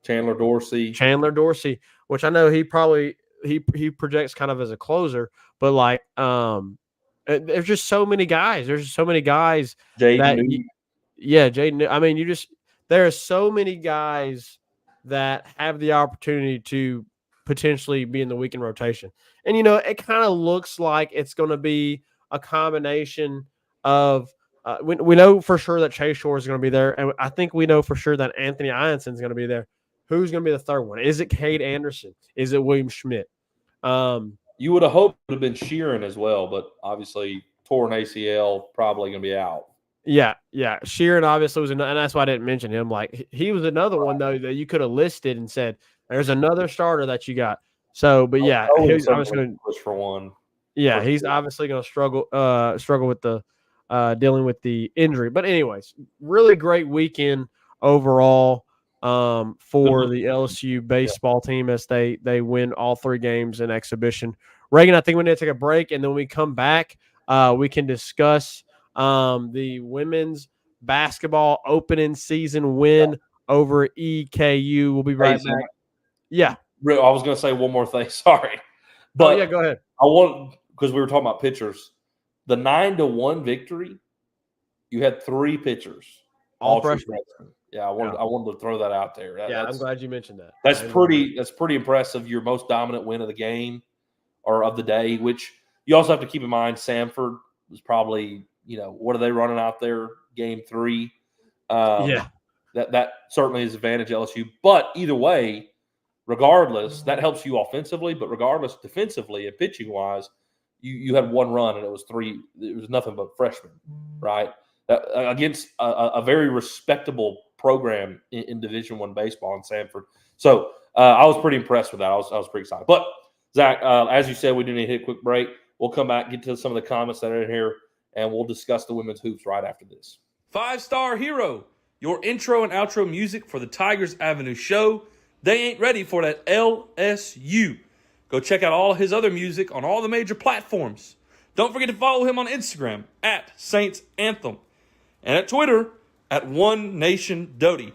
Dorsey. Chandler Dorsey, which I know he projects kind of as a closer, but like there's just so many guys. There's so many guys Jaden. I mean, there are so many guys that have the opportunity to potentially be in the weekend rotation. And, it kind of looks like it's going to be a combination of we know for sure that Chase Shore is going to be there. And I think we know for sure that Anthony Ianson is going to be there. Who's going to be the third one? Is it Cade Anderson? Is it William Schmidt? You would have hoped it would have been Sheeran as well, but obviously torn ACL, probably going to be out. Yeah. Sheeran obviously was, and that's why I didn't mention him. Like, he was another one though that you could have listed and said, "There's another starter that you got." So, but yeah, he's obviously going to push for one. Yeah, he's obviously going to struggle with the dealing with the injury. But anyways, really great weekend overall for the LSU baseball team as they win all 3 games in exhibition. Reagan, I think we need to take a break, and then when we come back, we can discuss the women's basketball opening season win over EKU. We'll be right back. Yeah. I was going to say one more thing. Sorry. But go ahead. Because we were talking about pitchers. The 9-1 victory, you had 3 pitchers. All freshmen. Yeah, I wanted to throw that out there. I'm glad you mentioned that. That's pretty impressive. Your most dominant win of the game or of the day, which you also have to keep in mind Samford was probably, what are they running out there game 3? That certainly is advantage LSU. But either way, regardless, that helps you offensively, but regardless, defensively and pitching-wise, you had 1 run and it was 3. It was nothing but freshmen, right? Against a very respectable program in Division I baseball in Samford. So I was pretty impressed with that. I was pretty excited. But, Zach, as you said, we do need to hit a quick break. We'll come back, get to some of the comments that are in here, and we'll discuss the women's hoops right after this. 5-Star Hero, your intro and outro music for the Tigers Avenue show. They ain't ready for that LSU. Go check out all his other music on all the major platforms. Don't forget to follow him on Instagram at Saints Anthem and at Twitter at One Nation Doty.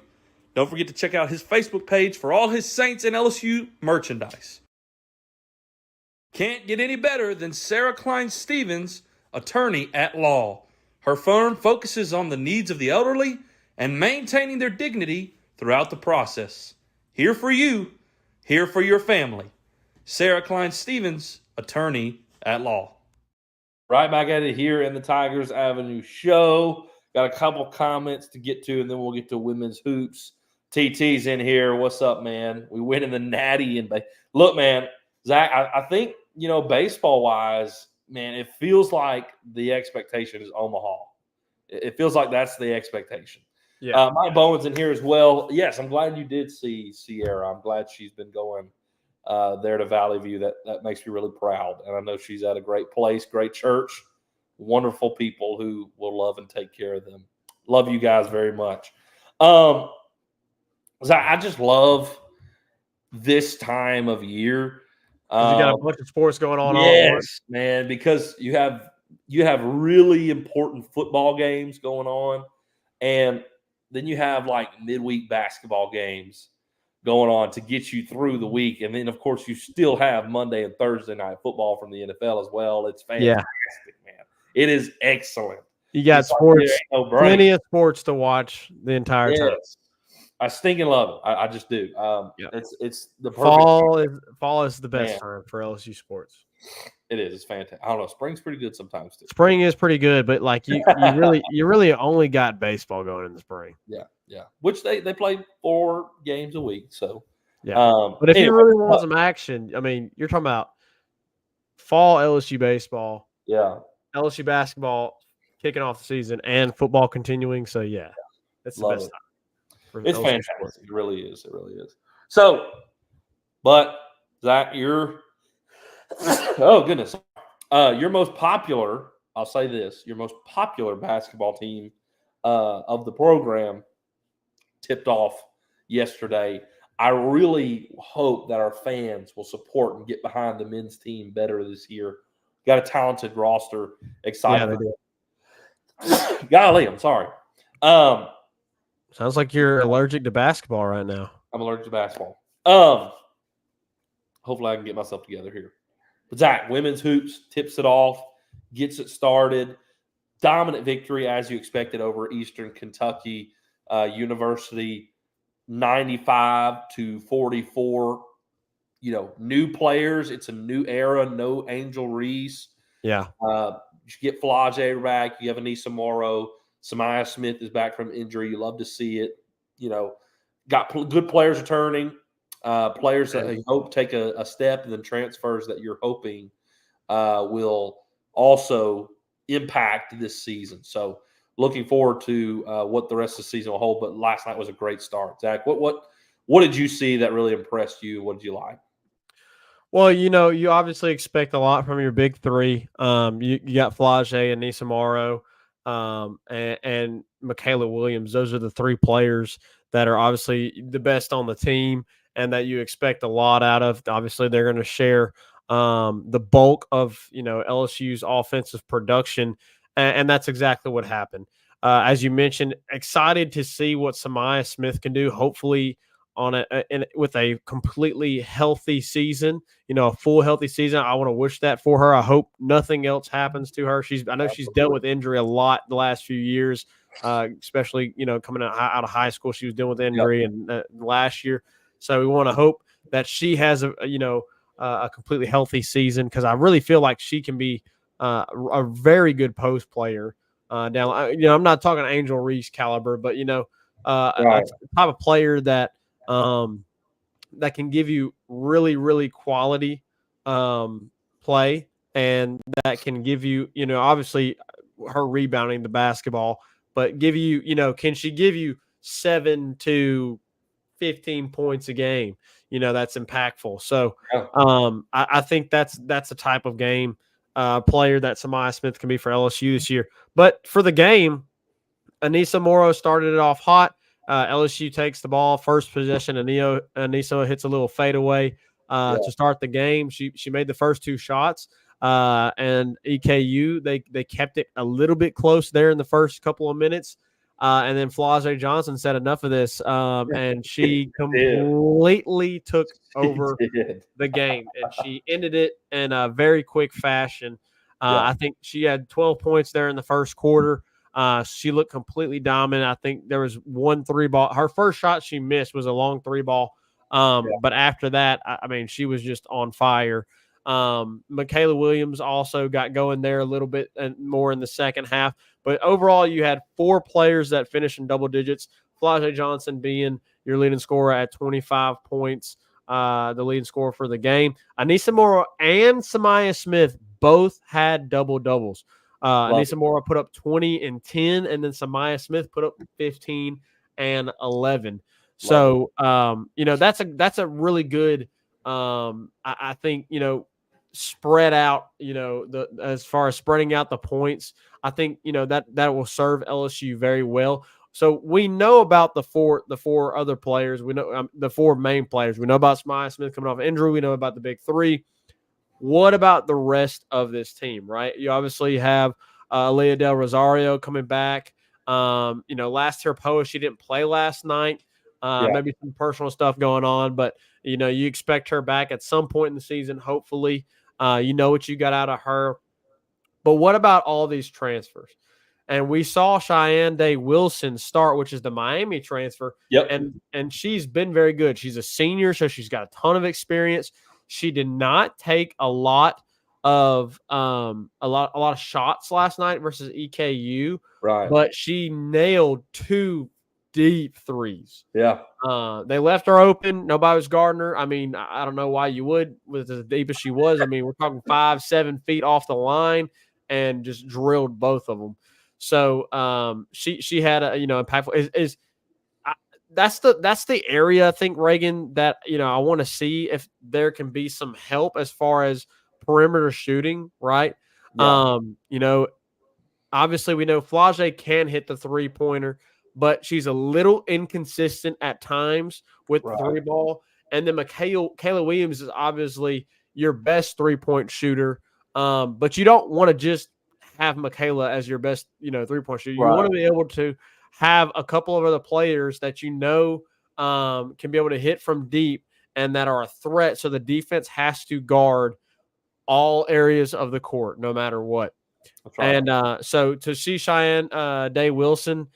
Don't forget to check out his Facebook page for all his Saints and LSU merchandise. Can't get any better than Sarah Klein Stevens, attorney at law. Her firm focuses on the needs of the elderly and maintaining their dignity throughout the process. Here for you, here for your family. Sarah Klein Stevens, attorney at law. Right back at it here in the Tigers Avenue show. Got a couple comments to get to, and then we'll get to women's hoops. TT's in here. What's up, man? We win in the Natty. And look, man, Zach, I think, baseball-wise, man, it feels like the expectation is Omaha. It feels like that's the expectation. Yeah. Mike Bowen's in here as well. Yes, I'm glad you did see Sierra. I'm glad she's been going there to Valley View. That makes me really proud. And I know she's at a great place, great church, wonderful people who will love and take care of them. Love you guys very much. I just love this time of year. You got a bunch of sports going on. Yes, man, because you have really important football games going on, and then you have like midweek basketball games going on to get you through the week, and then of course you still have Monday and Thursday night football from the NFL as well. It's fantastic, man. It is excellent. You got sports, plenty of sports to watch the entire time. I stinking love it. I just do. It's the perfect fall is the best time for LSU sports. It is. It's fantastic. I don't know. Spring's pretty good sometimes too. Spring is pretty good, but like you really only got baseball going in the spring. Yeah. Which they play 4 games a week. So but if you really want some action, I mean, you're talking about fall LSU baseball. Yeah. LSU basketball kicking off the season and football continuing. So it's the best time. It's fantastic. Sports. It really is. It really is. So, but Zach, your most popular, I'll say this, your most popular basketball team of the program tipped off yesterday. I really hope that our fans will support and get behind the men's team better this year. Got a talented roster. Excited. Yeah, Golly, I'm sorry. Sounds like you're allergic to basketball right now. I'm allergic to basketball. Hopefully I can get myself together here. But Zach, women's hoops tips it off, gets it started. Dominant victory as you expected over Eastern Kentucky University, 95-44. New players. It's a new era. No Angel Reese. Yeah. You get Flage back. You have Anissa Morrow. Samaya Smith is back from injury. You love to see it. Got good players returning, players that you hope take a step, and then transfers that you're hoping will also impact this season. So looking forward to what the rest of the season will hold. But last night was a great start. Zach, what did you see that really impressed you? What did you like? Well, you obviously expect a lot from your big three. You got Flage, Anissa Morrow, and Michaela Williams. Those are the 3 players that are obviously the best on the team and that you expect a lot out of. Obviously, they're going to share the bulk of LSU's offensive production, and that's exactly what happened. As you mentioned, excited to see what Samaya Smith can do. Hopefully, with a completely healthy season, a full healthy season. I want to wish that for her. I hope nothing else happens to her. I know she's dealt with injury a lot the last few years, especially coming out of high school. She was dealing with injury and last year. So we want to hope that she has a completely healthy season, because I really feel like she can be a very good post player. I'm not talking Angel Reese caliber, but a type of player that can give you really, really quality play, and that can give you, obviously her rebounding the basketball, but give you, can she give you 7 to 15 points a game? That's impactful. So I think that's a type of game player that Samaya Smith can be for LSU this year. But for the game, Anissa Morrow started it off hot. LSU takes the ball, first possession, and Anissa hits a little fadeaway to start the game. She made the first 2 shots. and EKU. They kept it a little bit close there in the first couple of minutes. And then Flau'jae Johnson said enough of this, and she completely took over the game, and she ended it in a very quick fashion. I think she had 12 points there in the first quarter. She looked completely dominant. I think there was one 3-ball. Her first shot she missed was a long 3-ball. But after that, I mean, she was just on fire. Michaela Williams also got going there a little bit and more in the second half. But overall, you had 4 players that finished in double digits. Flau'jae Johnson being your leading scorer at 25 points, the leading scorer for the game. Anissa Mora and Samaya Smith both had double-doubles. Anissa Mora put up 20 and 10, and then Samaya Smith put up 15 and 11. So, that's a really good, I think, spread out, as far as spreading out the points. I think, that will serve LSU very well. So we know about the four other players. We know the 4 main players. We know about Samaya Smith coming off injury. We know about the big 3. What about the rest of this team, right? You obviously have Leah Del Rosario coming back. Last year, Poa, she didn't play last night. Maybe some personal stuff going on, but, you expect her back at some point in the season, hopefully. What you got out of her. But what about all these transfers? And we saw Cheyenne Day Wilson start, which is the Miami transfer. Yep. And she's been very good. She's a senior, so she's got a ton of experience. She did not take a lot of shots last night versus EKU, right? But she nailed 2 deep threes. Yeah. They left her open. Nobody was guarding her. I mean, I don't know why you would, with as deep as she was. I mean, we're talking 5-7 feet off the line, and just drilled both of them. So she had a impactful. That's the area, I think, Reagan, that I want to see if there can be some help as far as perimeter shooting, right? Yeah. Obviously we know Flau'jae can hit the 3-pointer, but she's a little inconsistent at times with the 3-ball. And then Kayla Williams is obviously your best 3-point shooter, but you don't want to just have Michaela as your best 3-point shooter. You want to be able to have a couple of other players that can be able to hit from deep and that are a threat. So the defense has to guard all areas of the court, no matter what. And so to see Cheyenne Day Wilson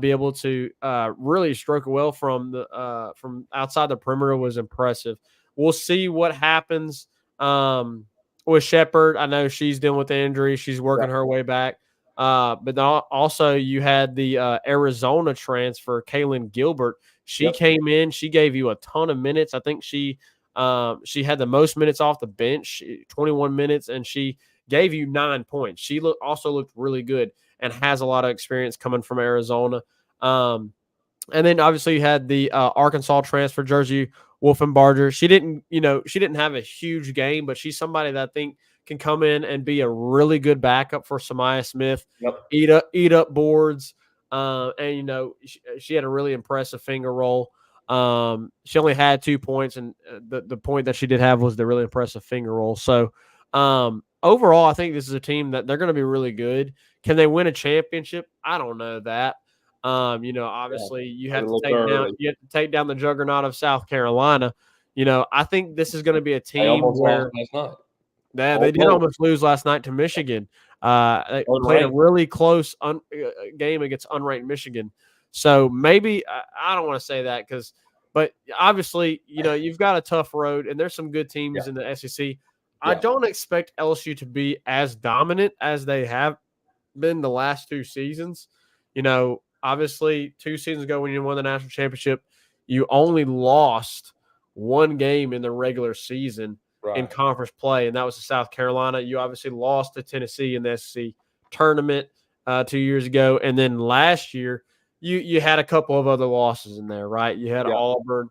be able to really stroke it well from outside the perimeter was impressive. We'll see what happens with Shepherd. I know she's dealing with the injury. She's working her way back. But also you had the Arizona transfer, Kaylin Gilbert. She came in. She gave you a ton of minutes. I think she had the most minutes off the bench, 21 minutes, and she gave you 9 points. She also looked really good and has a lot of experience coming from Arizona. And then obviously you had the Arkansas transfer, Jersey Wolfenbarger. She didn't have a huge game, but she's somebody that I think can come in and be a really good backup for Samaya Smith. Eat up boards. And she had a really impressive finger roll. She only had 2 points, and the point that she did have was the really impressive finger roll. So overall, I think this is a team that they're going to be really good. Can they win a championship? I don't know that. Obviously you have to take down the juggernaut of South Carolina. I think this is going to be a team where they did almost lose last night to Michigan. They played a really close game against unranked Michigan. So maybe I don't want to say that but obviously, you've got a tough road, and there's some good teams in the SEC. I don't expect LSU to be as dominant as they have been the last 2 seasons. Obviously 2 seasons ago when you won the national championship, you only lost 1 game in the regular season in conference play, and that was to South Carolina. You obviously lost to Tennessee in the SEC tournament 2 years ago, and then last year you had a couple of other losses in there, right? You had Auburn.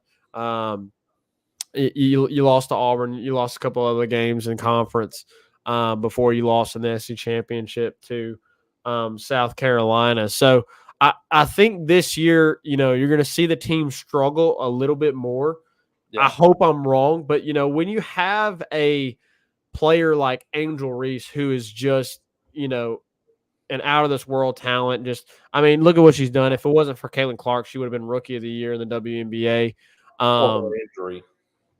You lost to Auburn. You lost a couple other games in conference before you lost in the SEC championship to South Carolina. So I think this year, you're going to see the team struggle a little bit more. I hope I'm wrong, but when you have a player like Angel Reese, who is just, an out of this world talent. Look at what she's done. If it wasn't for Caitlin Clark, she would have been Rookie of the Year in the WNBA. Injury.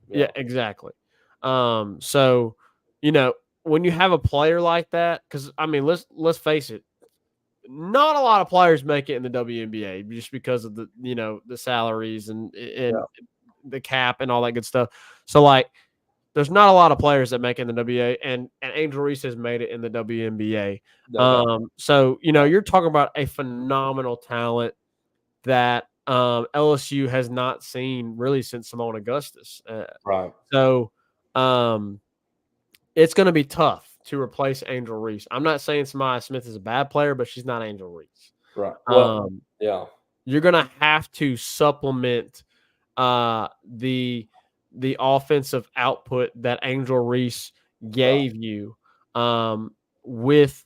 Yeah, exactly. So, when you have a player like that, because let's face it, not a lot of players make it in the WNBA just because of the salaries and the cap and all that good stuff. So there's not a lot of players that make it in the WNBA, and Angel Reese has made it in the WNBA. So you're talking about a phenomenal talent that LSU has not seen really since Simone Augustus. Right. So it's going to be tough to replace Angel Reese. I'm not saying Samaya Smith is a bad player, but she's not Angel Reese. Right. Well, you're going to have to supplement the offensive output that Angel Reese gave you with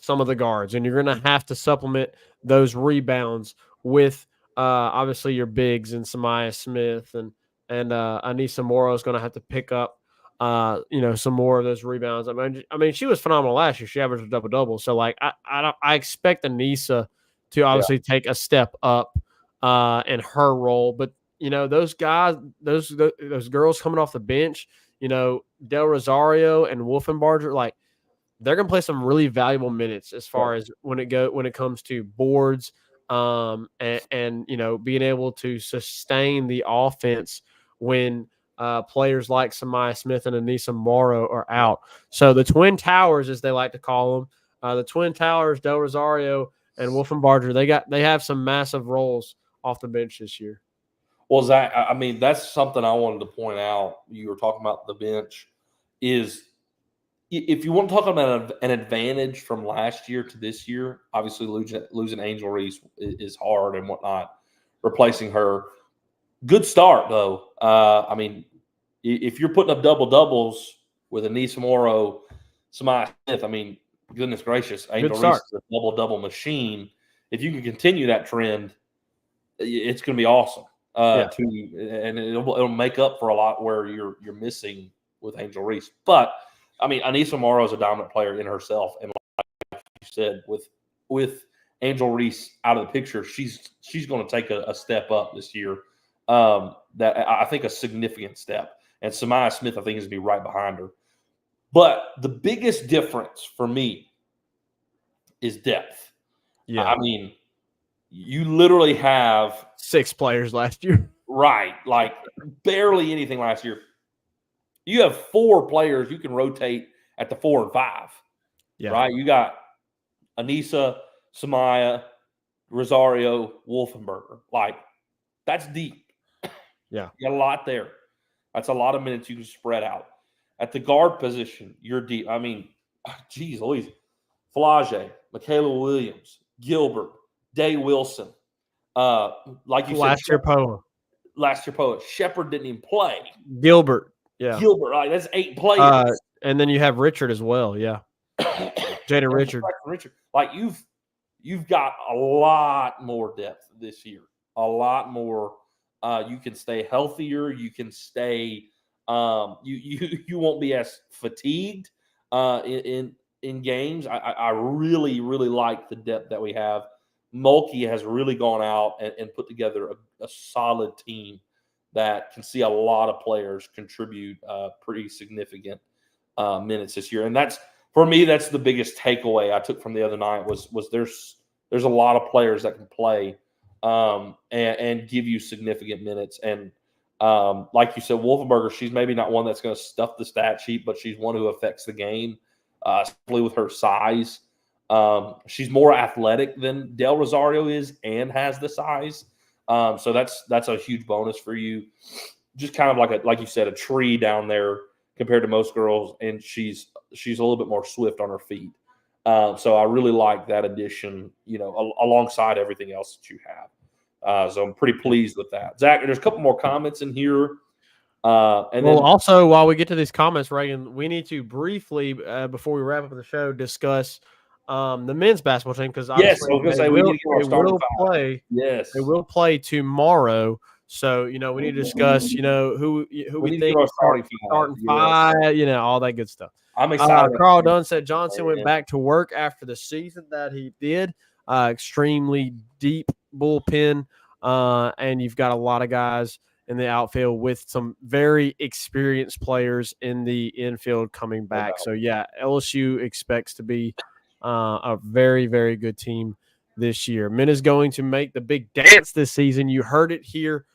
some of the guards, and you're going to have to supplement those rebounds with obviously your bigs and Samaya Smith and Anissa Morrow is going to have to pick up some more of those rebounds. I mean, she was phenomenal last year. She averaged a double-double. So I expect Anissa to obviously take a step up in her role. But those guys, those girls coming off the bench, Del Rosario and Wolfenbarger, they're gonna play some really valuable minutes as far as when it comes to boards, and being able to sustain the offense when players like Samaya Smith and Anissa Morrow are out. So the Twin Towers, as they like to call them, the Twin Towers, Del Rosario and Wolfenbarger, they have some massive roles off the bench this year. Well, Zach, that's something I wanted to point out. You were talking about the bench. Is if you want to talk about an advantage from last year to this year, obviously losing Angel Reese is hard and whatnot. Replacing her, good start though. If you're putting up double doubles with Anissa Morrow, Samaya Smith, goodness gracious, Angel Reese is a double machine. If you can continue that trend, it's going to be awesome. And it'll make up for a lot where you're missing with Angel Reese. But Anissa Morrow is a dominant player in herself, and like you said, with Angel Reese out of the picture, she's going to take a step up this year. That I think a significant step, and Samaya Smith I think is going to be right behind her. But the biggest difference for me is depth. Yeah, you literally have 6 players last year. Right. Barely anything last year. You have 4 players you can rotate at the 4 and 5. Yeah. Right. You got Anissa, Samaya, Rosario, Wolfenbarger. That's deep. Yeah. You got a lot there. That's a lot of minutes you can spread out. At the guard position, you're deep. Geez Louise. Flage, Michaela Williams, Gilbert, Day Wilson, like you last year Poa. Shepard didn't even play. Gilbert, yeah. Gilbert, that's 8 players. And then you have Richard as well, yeah. Jaden Richard. You've got a lot more depth this year. A lot more. You can stay healthier. You can stay. You won't be as fatigued in games. I really, really like the depth that we have. Mulkey has really gone out and put together a solid team that can see a lot of players contribute pretty significant minutes this year. And that's, for me, that's the biggest takeaway I took from the other night was there's a lot of players that can play and give you significant minutes. And like you said, Wolfenbarger, she's maybe not one that's going to stuff the stat sheet, but she's one who affects the game, especially with her size. She's more athletic than Del Rosario is and has the size. So that's a huge bonus for you. Just kind of like you said, a tree down there compared to most girls, and she's a little bit more swift on her feet. So I really like that addition, alongside everything else that you have. So I'm pretty pleased with that. Zach, there's a couple more comments in here. Also, while we get to these comments, Reagan, we need to briefly, before we wrap up the show, discuss the men's basketball team, because yes, I was going to say we need to get our starting play. Yes, they will play tomorrow. So, we need to discuss, who we think is starting five, all that good stuff. I'm excited. Carl Dunn said Johnson went back to work after the season that he did. Extremely deep bullpen, and you've got a lot of guys in the outfield with some very experienced players in the infield coming back. So, yeah, LSU expects to be a very, very good team this year. Men is going to make the big dance this season. You heard it here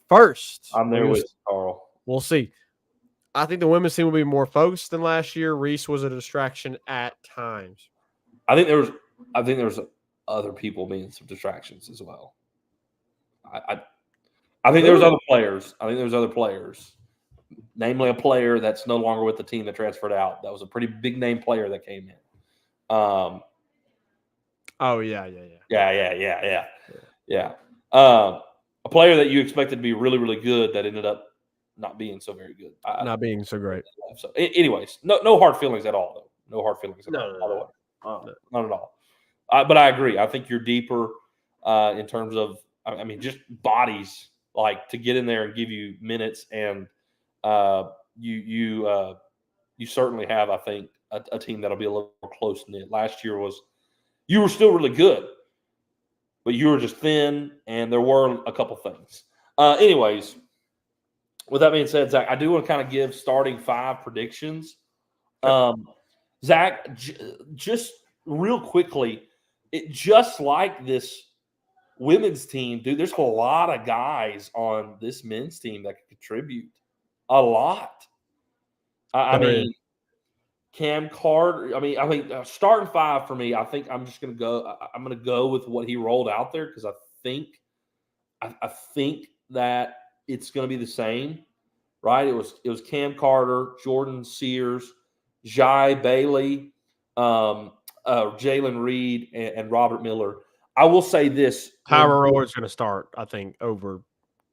first. I'm there with Carl. We'll see. I think the women's team will be more focused than last year. Reese was a distraction at times. I think there was other people being some distractions as well. I think there was other players. Namely a player that's no longer with the team that transferred out. That was a pretty big name player that came in. Oh yeah. A player that you expected to be really, really good that ended up not being so very good. Not being so great. So, anyways, no hard feelings at all, though. No hard feelings at all. No. Not at all. But I agree. I think you're deeper in terms of, just bodies, like to get in there and give you minutes, and you certainly have, I think, a team that'll be a little more close knit. Last year you were still really good, but you were just thin, and there were a couple things. Anyways, with that being said, Zach, I do want to kind of give starting five predictions. Zach, just real quickly, just like this women's team, dude, there's a lot of guys on this men's team that can contribute a lot. I mean, Cam Carter. I think starting five for me. I think I'm just going to go. I'm going to go with what he rolled out there because I think that it's going to be the same, right? It was Cam Carter, Jordan Sears, Jai Bailey, Jalen Reed, and Robert Miller. I will say this: Tyra Ward's going to start, I think, over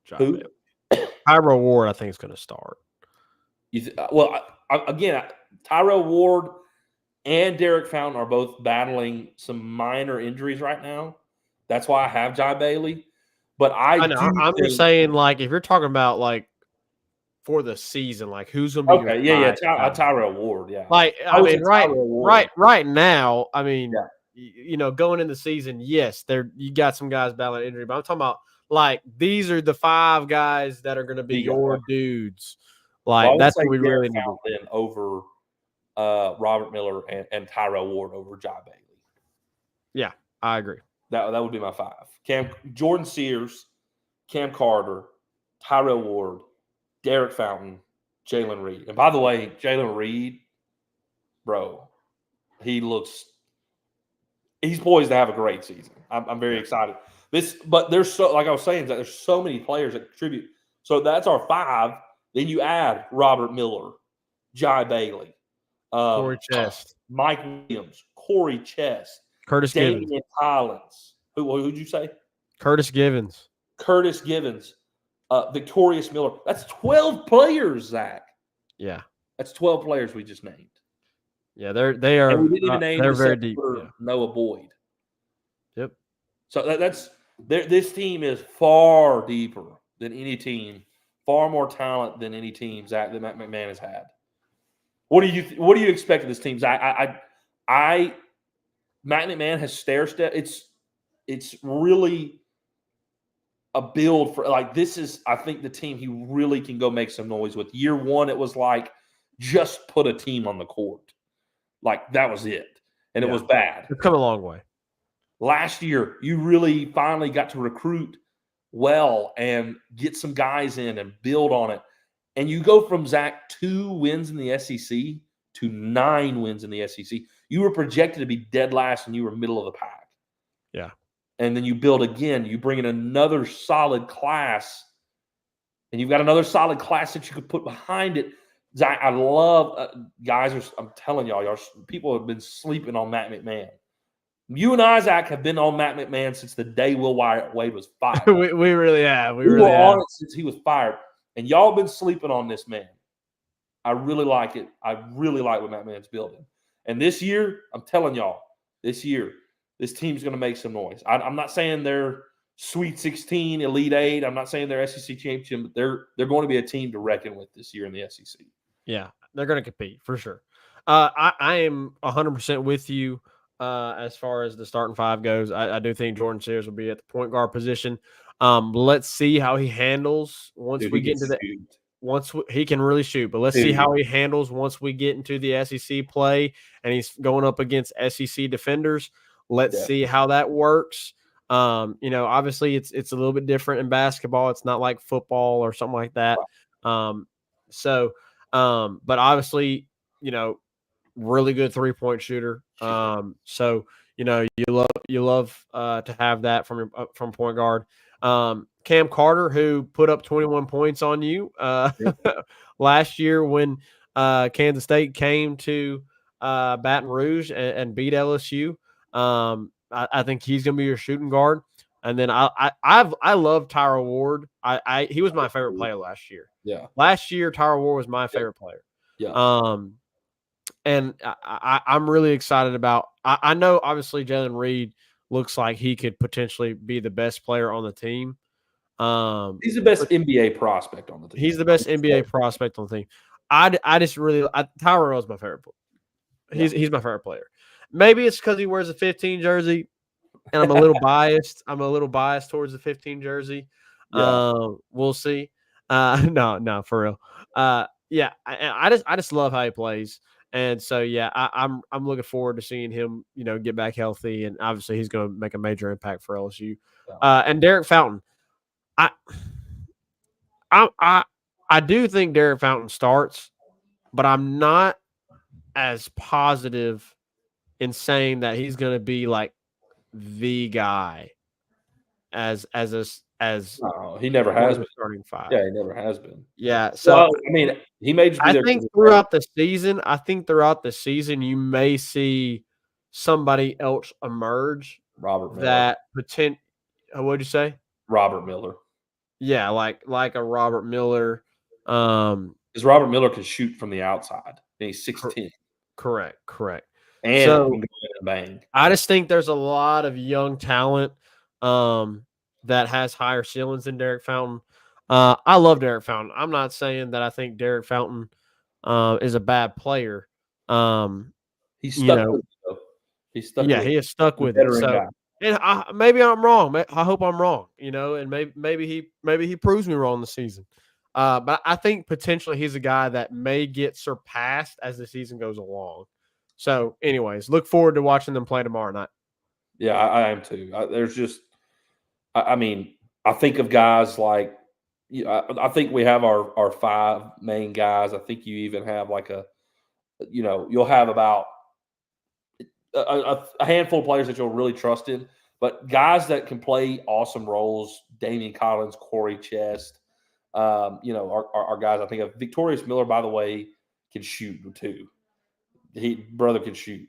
Jai Bailey. Tyra Ward, I think, is going to start. Tyrell Ward and Derek Fountain are both battling some minor injuries right now. That's why I have Jai Bailey. But I'm just saying, like, if you're talking about, like, for the season, like, who's going to be Tyrell Ward, yeah. Like, right now, going into the season, yes, you got some guys battling injury, but I'm talking about, like, these are the five guys that are going to be your dudes. Like, that's what we really need to do. Over Robert Miller and Tyrell Ward over Jai Bailey. Yeah, I agree. That would be my five. Jordan Sears, Cam Carter, Tyrell Ward, Derek Fountain, Jalen Reed. And by the way, Jalen Reed, bro, he's poised to have a great season. I'm very excited. But there's like I was saying, that there's so many players that contribute. So that's our five. Then you add Robert Miller, Jai Bailey, Corey Chest, Mike Williams, Corey Chest, Curtis Damian Givens. Collins. Who'd you say? Curtis Givens. Victorious Miller. That's 12 players, Zach. Yeah. That's 12 players we just named. Yeah, they are. And we didn't even name they're very deep. Yeah. Noah Boyd. Yep. So this team is far deeper than any team. Far more talent than any team, Zach, that Matt McMahon has had. What do you expect of this team, Zach? Matt McMahon has stair-stepped. It's really a build for, like, this is, I think, the team he really can go make some noise with. Year one, it was like, just put a team on the court. Like, that was it. And it was bad. It's come a long way. Last year, you really finally got to recruit well and get some guys in and build on it. And you go from, Zach, 2 wins in the SEC to 9 wins in the SEC. You were projected to be dead last and you were middle of the pack. Yeah. And then you build again. You bring in another solid class, and you've got another solid class that you could put behind it. Zach, I love guys. I'm telling y'all, people have been sleeping on Matt McMahon. You and I, Zach, have been on Matt McMahon since the day Will Wade was fired. we really have. We were on it since he was fired. And y'all have been sleeping on this man. I really like it. I really like what Matt McMahon's building. And this year, I'm telling y'all, this team's going to make some noise. I'm not saying they're Sweet 16, Elite 8. I'm not saying they're SEC championship, but they're going to be a team to reckon with this year in the SEC. Yeah, they're going to compete for sure. I am 100% with you as far as the starting five goes. I do think Jordan Sears will be at the point guard position. Let's see how he handles once we get into the he can really shoot, but let's see how he handles once we get into the SEC play and he's going up against SEC defenders. Let's see how that works. Obviously it's a little bit different in basketball. It's not like football or something like that. But obviously, really good 3-point shooter. So you love to have that from point guard. Cam Carter, who put up 21 points on you last year when Kansas State came to Baton Rouge and beat LSU. I think he's going to be your shooting guard. And then I love Tyra Ward. He was my favorite player last year. Yeah, last year Tyra Ward was my favorite player. Yeah. And I'm really excited about. I know obviously Jalen Reed looks like he could potentially be the best player on the team. He's the best NBA prospect on the team. He's the best NBA prospect on the team. I just really Tyra is my favorite. He's my favorite player. Maybe it's because he wears a 15 jersey, and I'm a little biased. I'm a little biased towards the 15 jersey. We'll see. No, for real. I just love how he plays. And so, I'm looking forward to seeing him, get back healthy, and obviously he's going to make a major impact for LSU. And Derek Fountain, I do think Derek Fountain starts, but I'm not as positive in saying that he's going to be like the guy he never has been starting five. Yeah, he never has been. Yeah, so he may. I think throughout the season, you may see somebody else emerge. Robert Miller. That what'd you say? Robert Miller. Yeah, like a Robert Miller. Because Robert Miller can shoot from the outside. And he's 6'10". Correct. And so, can go and bang. I just think there's a lot of young talent that has higher ceilings than Derek Fountain. I love Derek Fountain. I'm not saying that I think Derek Fountain is a bad player. He's stuck with it, He's stuck. Yeah, he is stuck with it. So, and maybe I'm wrong. I hope I'm wrong. And maybe he proves me wrong this season. But I think potentially he's a guy that may get surpassed as the season goes along. So, anyways, look forward to watching them play tomorrow night. Yeah, I am too. I think of guys like, I think we have our 5 main guys. I think you even have you'll have about a handful of players that you'll really trust in, but guys that can play awesome roles, Damian Collins, Corey Chest, our guys. I think of Victorious Miller, by the way, can shoot too. Brother can shoot.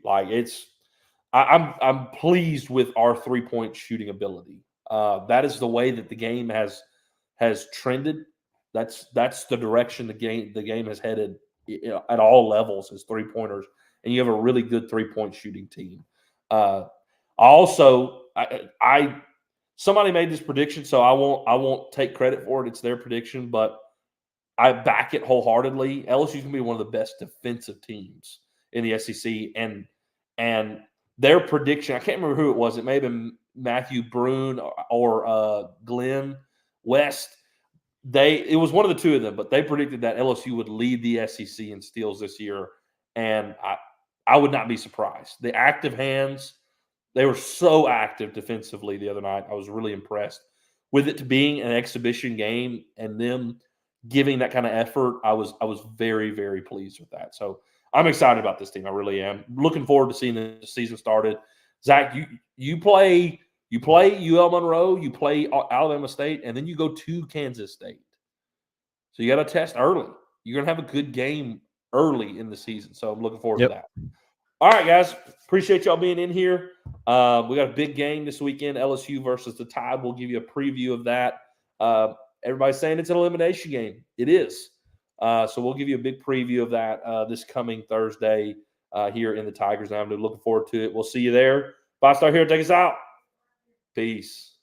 I'm pleased with our 3-point shooting ability. That is the way that the game has trended. That's the direction the game has headed at all levels is 3-pointers, and you have a really good 3-point shooting team. Somebody made this prediction, so I won't take credit for it. It's their prediction, but I back it wholeheartedly. LSU's gonna be one of the best defensive teams in the SEC, and their prediction, I can't remember who it was. It may have been Matthew Brune or Glenn West. It was one of the two of them, but they predicted that LSU would lead the SEC in steals this year, and I would not be surprised. The active hands, they were so active defensively the other night. I was really impressed with it being an exhibition game and them giving that kind of effort. I was very, very pleased with that. So I'm excited about this team. I really am. Looking forward to seeing the season started. Zach, you play UL Monroe, you play Alabama State, and then you go to Kansas State. So you got to test early. You're going to have a good game early in the season. So I'm looking forward to that. All right, guys. Appreciate y'all being in here. We got a big game this weekend, LSU versus the Tide. We'll give you a preview of that. Everybody's saying it's an elimination game. It is. So we'll give you a big preview of that this coming Thursday here in the Tigers Avenue. Looking forward to it. We'll see you there. 5 Star here. Take us out. Peace.